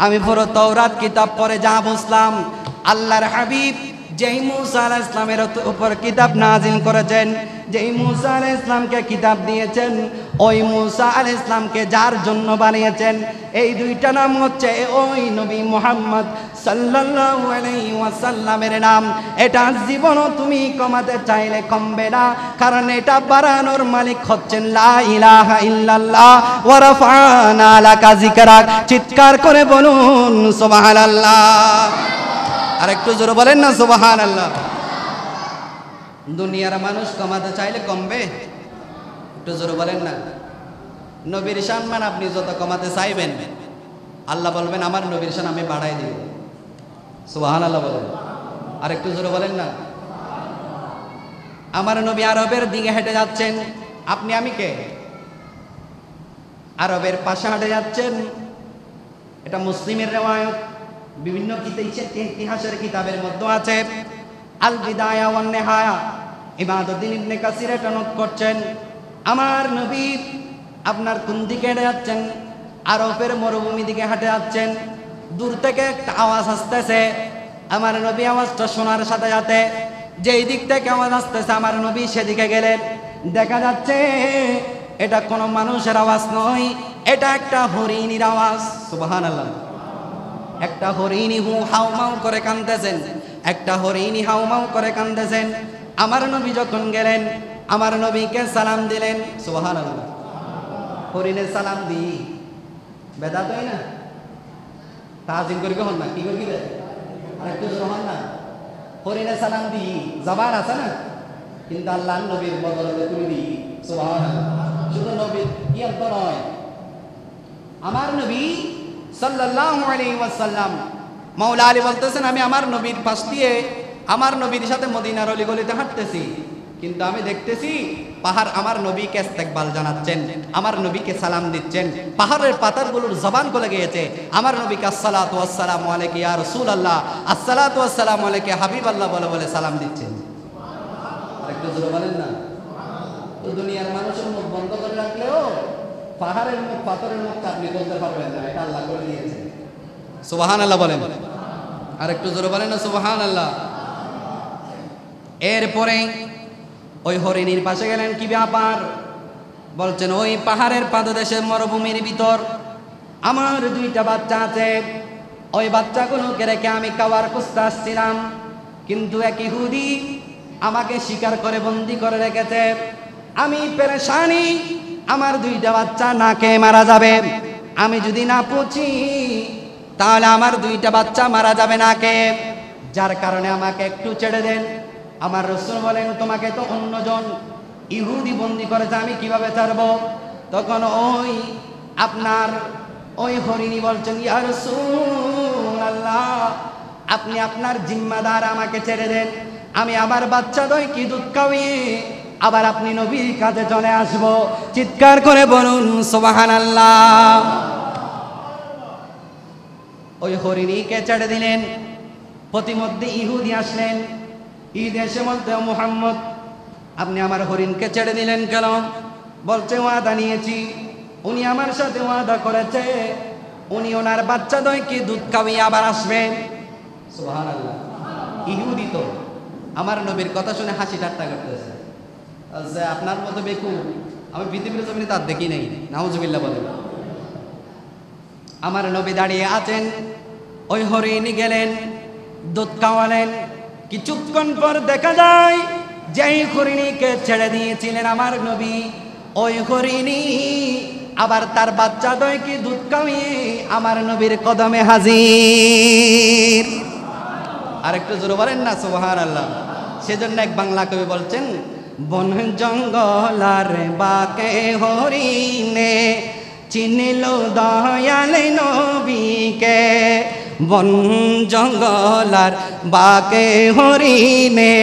আমি পুরো তাওরাত কিতাব পড়ে যা বুঝলাম, আল্লাহর হাবিব যেই মূসা আলাইহিস সালামের উপর কিতাব নাজিল করেছেন, যেই মূসা আলাইহিস সালামকে কিতাব দিয়েছেন, ওই মূসা আলাইহিস সালামকে যার জন্য বানিয়েছেন, এই দুইটা নাম হচ্ছে ওই নবী মুহাম্মদ সাল্লাল্লাহু আলাইহি ওয়াসাল্লামের নাম। এটা জীবনও তুমি কমাতে চাইলে কমবে না, কারণ এটা বাড়ানোর মালিক হচ্ছেন লা ইলাহা ইল্লাল্লাহ ওয়া রাফা'না লাকা যিকরাক। চিৎকার করে বলুন সুবহানাল্লাহ। আর একটু জোরে বলেন না সুবহানাল্লাহ। দুনিয়ার মানুষ কমাতে চাইলে কমবে? একটু জোরে বলেন না। নবীর সম্মান আপনি যত কমাতে চাইবেন, আল্লাহ বলবেন আমার নবীর শান আমি বাড়াই দিব। সুবহানাল্লাহ বলেন। আর একটু জোরে বলেন না। আমার নবী আরবের দিকে হেঁটে যাচ্ছেন, আপনি আমি কে? আরবের পাশে হেঁটে যাচ্ছেন। এটা মুসলিমের রিওয়ায়াত, বিভিন্ন ইতিহাসের কিতাবের মধ্যে আছে। আল বিদায়া ওয়ান নিহায়া ইমাদুদ্দিন ইবনে কাসির এটা নোট করছেন, আমার নবী আপনার কোন দিকে হেঁটে যাচ্ছেন? আরবের মরুভূমি দিকে হেঁটে যাচ্ছেন। দূর থেকে একটা আওয়াজ আসতেছে, আমার নবী আওয়াজটা শোনার সাথে সাথে যেই দিক থেকে আওয়াজ আসতেছে আমার নবী সেদিকে গেলেন। দেখা যাচ্ছে এটা কোনো মানুষের আওয়াজ নয়, এটা একটা হরিণীর আওয়াজ। সুবহানাল্লাহ। একটা হরিণী হাউমাউ করে কাঁদতেছেন, একটা হরিণী হাউমাউ করে কাঁদতেছেন। আমার নবী যখন গেলেন আমার নবীকে সালাম দিলেন। সুবহানাল্লাহ। হরিণের সালাম দি বেদাত হয় না? তাজিম করি হন না, কি করি আর একটু হন না। হরিণের সালাম দি জবান আছে না, কিন্তু আল্লাহ নবীর বদলে তুমি দি। সুবহানাল্লাহ। শুধু নবীর ইয়াত নয়, আমার নবী সাল্লাল্লাহু আলাইহি ওয়াসাল্লাম, মাওলা আলী বলতেছেন আমি আমার নবীর পাশ দিয়ে আমার নবীর সাথে মদিনার অলিগলিতে হাঁটতেছি, কিন্তু আমি দেখতেছি পাহাড় আমার নবীকে ইস্তেকবাল জানাচ্ছেন, আমার নবীকে সালাম দিচ্ছেন। পাহাড়ের পাতারগুলোর জবান গলে গিয়েছে, আমার নবীকে আসসালাতু ওয়াসসালামু আলাইকা ইয়া রাসূলুল্লাহ, আসসালাতু ওয়াসসালামু আলাইকা হাবিবাল্লাহ বলে বলে সালাম দিচ্ছেন। একটু জোরে বলেন না। তো দুনিয়ার মানুষের মুখ বন্ধ করে রাখলেও পাহাড়ের মুখ পাথরের মুখ আপনি বলতে পারবেন না, এটা আল্লাহ করে দিয়েছেন। সুবহানাল্লাহ বলেন। আর একটু জোরে বলেন না সুবহানাল্লাহ। এরপরে ওই হরিণীর পাশে গেলেন, কি ব্যাপার? বলছেন ওই পাহাড়ের পাদদেশের মরুভূমির ভিতর আমার দুইটা বাচ্চা আছে, ওই বাচ্চাগুলোকে রেখে আমি খাওয়ার খুঁজতে আসছিলাম, কিন্তু এক ইহুদি আমাকে শিকার করে বন্দি করে রেখেছে। আমি পেরেশানি, আমার দুইটা বাচ্চা না খেয়ে মারা যাবে, আমি যদি না পৌঁছি তাহলে আমার দুইটা বাচ্চা মারা যাবে না খেয়ে, যার কারণে আমাকে একটু ছেড়ে দেন। আমার রাসূল বলেন তোমাকে তো অন্যজন ইহুদি বন্দি করেছে, আমি কিভাবে ছাড়বো? তখন ওই আপনার ওই হরিণী বলছেন ইয়া রাসূলুল্লাহ, আপনি আপনার জিম্মাদার, আমাকে ছেড়ে দেন, আমি আমার বাচ্চাদের কি দুধ খাওয়িয়ে আবার আপনি নবীর কাছে চলে আসব। চিৎকার করে বলুন সুবহানাল্লাহ। ওই হরিণীকে ছেড়ে দিলেন। প্রতিমধ্যে ইহুদি আসলেন, ঈদ এসে বলতে মুহাম্মদ আপনি আমার হরিণকে ছেড়ে দিলেন কেন? বলছে ওয়াদা নিয়েছি, উনি আমার সাথে ওয়াদা করেছে উনি ওনার বাচ্চাদেরকে দুধ খাওয়িয়ে আবার আসবেন। সুবহানাল্লাহ। ইহুদি তো আমার নবীর কথা শুনে হাসি ঠাট্টা করতেছে, যে আপনার মতো বেকুব আমি পৃথিবীর জমিনে তার দেখি নাই। নাউজুবিল্লাহ বলেন। আমার নবী দাঁড়িয়ে আছেন, ওই হরিণী গেলেন দুধ খাওয়ালেন। কিছুক্ষণ পর দেখা যায় যেই হরিণীকে ছেড়ে দিয়েছিলেন আমার নবী, ওই হরিণী আবার তার বাচ্চাদেরকে দুধ খাওয়িয়ে আমার নবীর কদমে হাজির। আর একটু জোরে বলেন না সুবহানাল্লাহ। সেজন্য এক বাংলা কবি বলছেন বন জঙ্গলার বাকে হরিণে চিনিল দয়াল নবীকে, বন জঙ্গলার বাকে হরিণে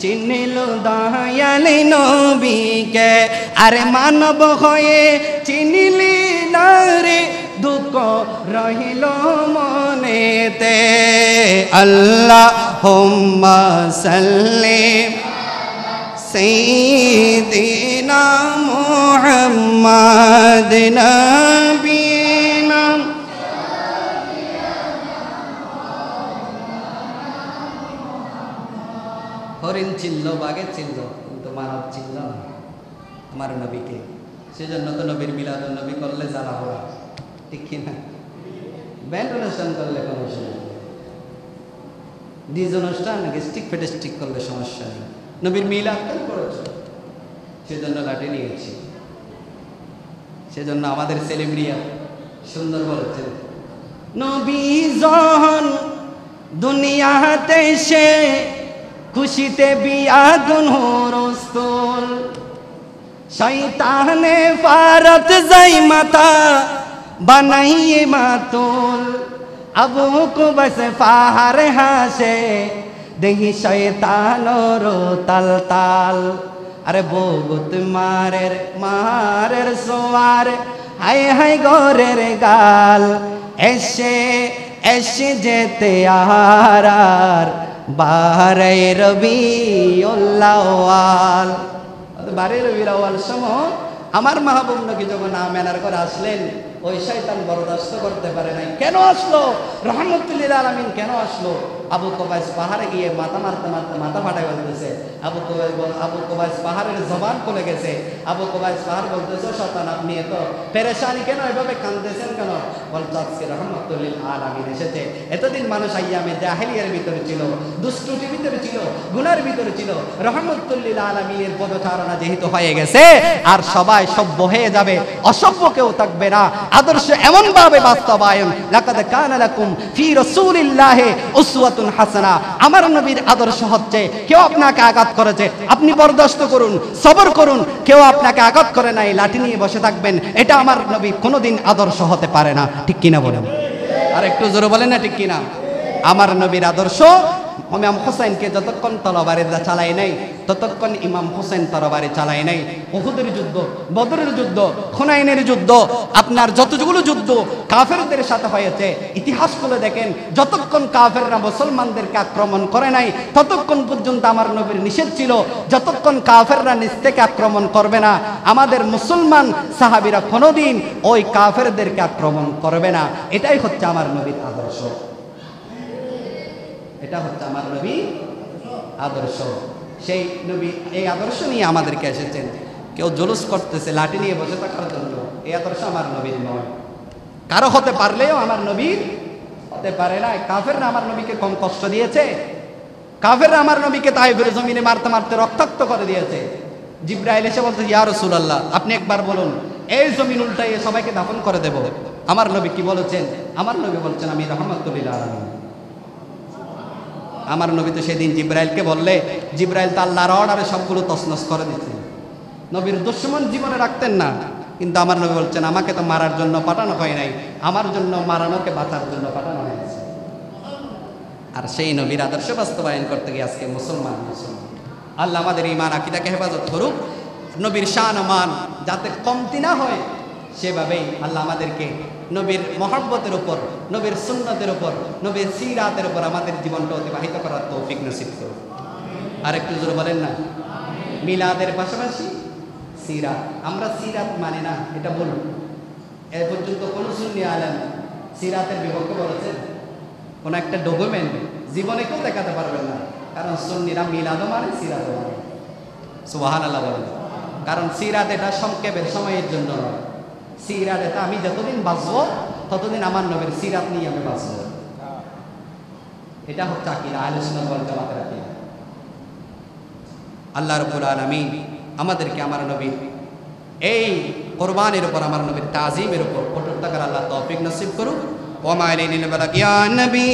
চিনিল দয়াল নবীকে, আরে মানব হয়ে চিনিলি না রে দুঃখ রহিল মনেতে। আল্লাহুম্মা সাল্লি সাইয়্যিদিনা মুহাম্মাদ নবিনা। হরিণ চিনল, বাঘে চিনল, কিন্তু মানব চিনল না আমার নবীকে। সেজন্য তো নবীর মিলাদুন নবী করলে জ্বালা পোড়া, ঠিক কিনা? ব্যান্ড অনুষ্ঠান করলে কোনো সমস্যা নেই, ডিজ অনুষ্ঠান গেস্টিক ফেটিস্টিক করলে সমস্যা নেই। নবীর মিলাদ কেন করেছে? সেজন্য লাঠি নিয়েছি। সেজন্য আমাদের সেলিব্রিয়া সুন্দর বলেছেন, নবী যখন দুনিয়াতে এসে খুশিতে বিয়াদুন রসুল, শয়তানে ফারত যাই মাথা বানাইয়ে মাতুল, আবু কুবাস ফাহার হাসে দেখি শয়তানর তাল তাল। আরে বহুত মারের সোয়ার হাই হাই গোরের গাল, এসে এসে যেতে আর বারে রবিউল আউয়াল, 12 রবিউল আউয়াল সময় আমার মাহবুব নবী যখন আমেনার ঘরে আসলেন, ওই শয়তান বরদাস্ত করতে পারে নাই। কেন আসলো? রহমতুল লিল আলামিন কেন আসলো? আবু কুবাইস পাহাড়ে গিয়ে মাথা মারতে মারতে মাথা ফাটাই বলতেছে। আবু কুবাইস পাহাড়ের জবান খুলে গেছে। আবু কুবাইস পাহাড় বলতেছে, শয়তান আপনি এত পেরেশানি কেন, এভাবে কাঁদতেছেন কেন? বলতো আজকে রহমতুল লিল আলামিন এসেছে। এতদিন মানুষ আইয়ামে জাহেলিয়ার ভিতরে ছিল, দুষ্টুটির ভিতরে ছিল, গুনার ভিতরে ছিল। রহমতুল লিল আলামিনের পদচারণা যেহেতু হয়ে গেছে, আর সবাই সভ্য হয়ে যাবে, অসভ্য কেউ থাকবে না। আদর্শ এমন ভাবে বাস্তবায়ন, লাকাদ কানা লাকুম ফি রাসূলিল্লাহি উসওয়াতুন হাসানা। আমার নবীর আদর্শ হচ্ছে, কেউ আপনাকে আঘাত করেছে আপনি বরদাস্ত করুন, সবর করুন। কেউ আপনাকে আঘাত করে নাই, লাঠি নিয়ে বসে থাকবেন, এটা আমার নবীর কোনোদিন আদর্শ হতে পারে না। ঠিক কিনা বলেন? আর একটু জোরে বলেন না ঠিক কিনা? আমার নবীর আদর্শ, ইমাম হোসেনকে যতক্ষণ তরবারিরা চালায় নাই, ততক্ষণ ইমাম হোসেন তরবারি চালায় নাই। উহুদের যুদ্ধ, বদরের যুদ্ধ, হুনাইনের যুদ্ধ, আপনার যতগুলো যুদ্ধ কাফেরদের সাথে হয়েছে, ইতিহাস খুলে দেখেন, যতক্ষণ কাফেররা মুসলমানদেরকে আক্রমণ করে নাই, ততক্ষণ পর্যন্ত আমার নবীর নিষেধ ছিল, যতক্ষণ কাফেররা নিজ থেকে আক্রমণ করবে না, আমাদের মুসলমান সাহাবীরা কোনোদিন ওই কাফেরদেরকে আক্রমণ করবে না। এটাই হচ্ছে আমার নবীর আদর্শ। এটা হচ্ছে আমার নবী আদর্শ। সেই নবী এই আদর্শ নিয়ে আমাদেরকে এসেছেন। কেউ জুলুস করতেছে লাঠি নিয়ে বসে থাকার জন্য, এই আদর্শ আমার নবীর নয়। কারো হতে পারলেও আমার নবীর হতে পারে না। কাফেররা আমার নবীকে কম কষ্ট দিয়েছে? কাফেররা আমার নবীকে তাইফের জমিনে মারতে মারতে রক্তাক্ত করে দিয়েছে। জিবরাইল এসে বলতে, ইয়া রাসূলুল্লাহ আপনি একবার বলুন, এই জমিন উল্টাইয়ে সবাইকে দাফন করে দেব। আমার নবী কি বলেছেন? আমার নবী বলছেন, আমি রাহমাতুল লিল আলামিন। আমার নবী তো সেদিন জিবরাইলকে বললে, জিবরাইল তো আল্লাহর অর্ডারে সবগুলো তছনছ করে দিচ্ছেন। নবীর দুশমন জীবনে রাখতেন না, কিন্তু আমার নবী বলছেন, আমাকে তো মারার জন্য পাঠানো হয় নাই, আমার জন্য মারানোকে বাঁচার জন্য পাঠানো হয়েছে। আর সেই নবীর আদর্শ বাস্তবায়ন করতে গিয়ে আজকে মুসলমান। আল্লাহ আমাদের ঈমান আকীদাকে হেফাজত করুক, নবীর শান ও মান যাতে কমতি না হয়, সেভাবেই আল্লাহ আমাদেরকে নবীর মহব্বতের উপর, নবীর সুন্নতের উপর, নবীর সিরাতের উপর আমাদের জীবনটা অতিবাহিত করার তৌফিক নসিব করুন। আর একটু জোরে বলেন না? মিলাদের পাশাপাশি সিরাত। আমরা সিরাত মানে না, এটা বলুন। এর পর্যন্ত কোন সুন্নি আলেম সিরাতের বিপক্ষে বলেছেন? কোন একটা ডকুমেন্ট জীবনে কেউ দেখাতে পারবেন না। কারণ সুন্নিরা মিলাদও মানে, সিরাতও মানে। সুবহানাল্লাহ বলেন। কারণ সিরাত এটা সংক্ষেপের সময়ের জন্য নয়। সিরাত এটা আমি যতদিন বাঁচবো ততদিন আমার নবীর সিরাত নিয়ে আমি বাঁচবো। এটা হচ্ছে আকীদা, আহলে সুন্নাত ওয়াল জামাতের আকীদা। আল্লাহ রাব্বুল আলামিন আমাদেরকে আমার নবীর এই কোরবানির উপর, আমার নবীর তাজিমের উপর কঠোর থাকার আল্লাহ তৌফিক নসিব করুক। ওয়া মা আলাইনা ইল্লাল বালাগ ইয়া নবী।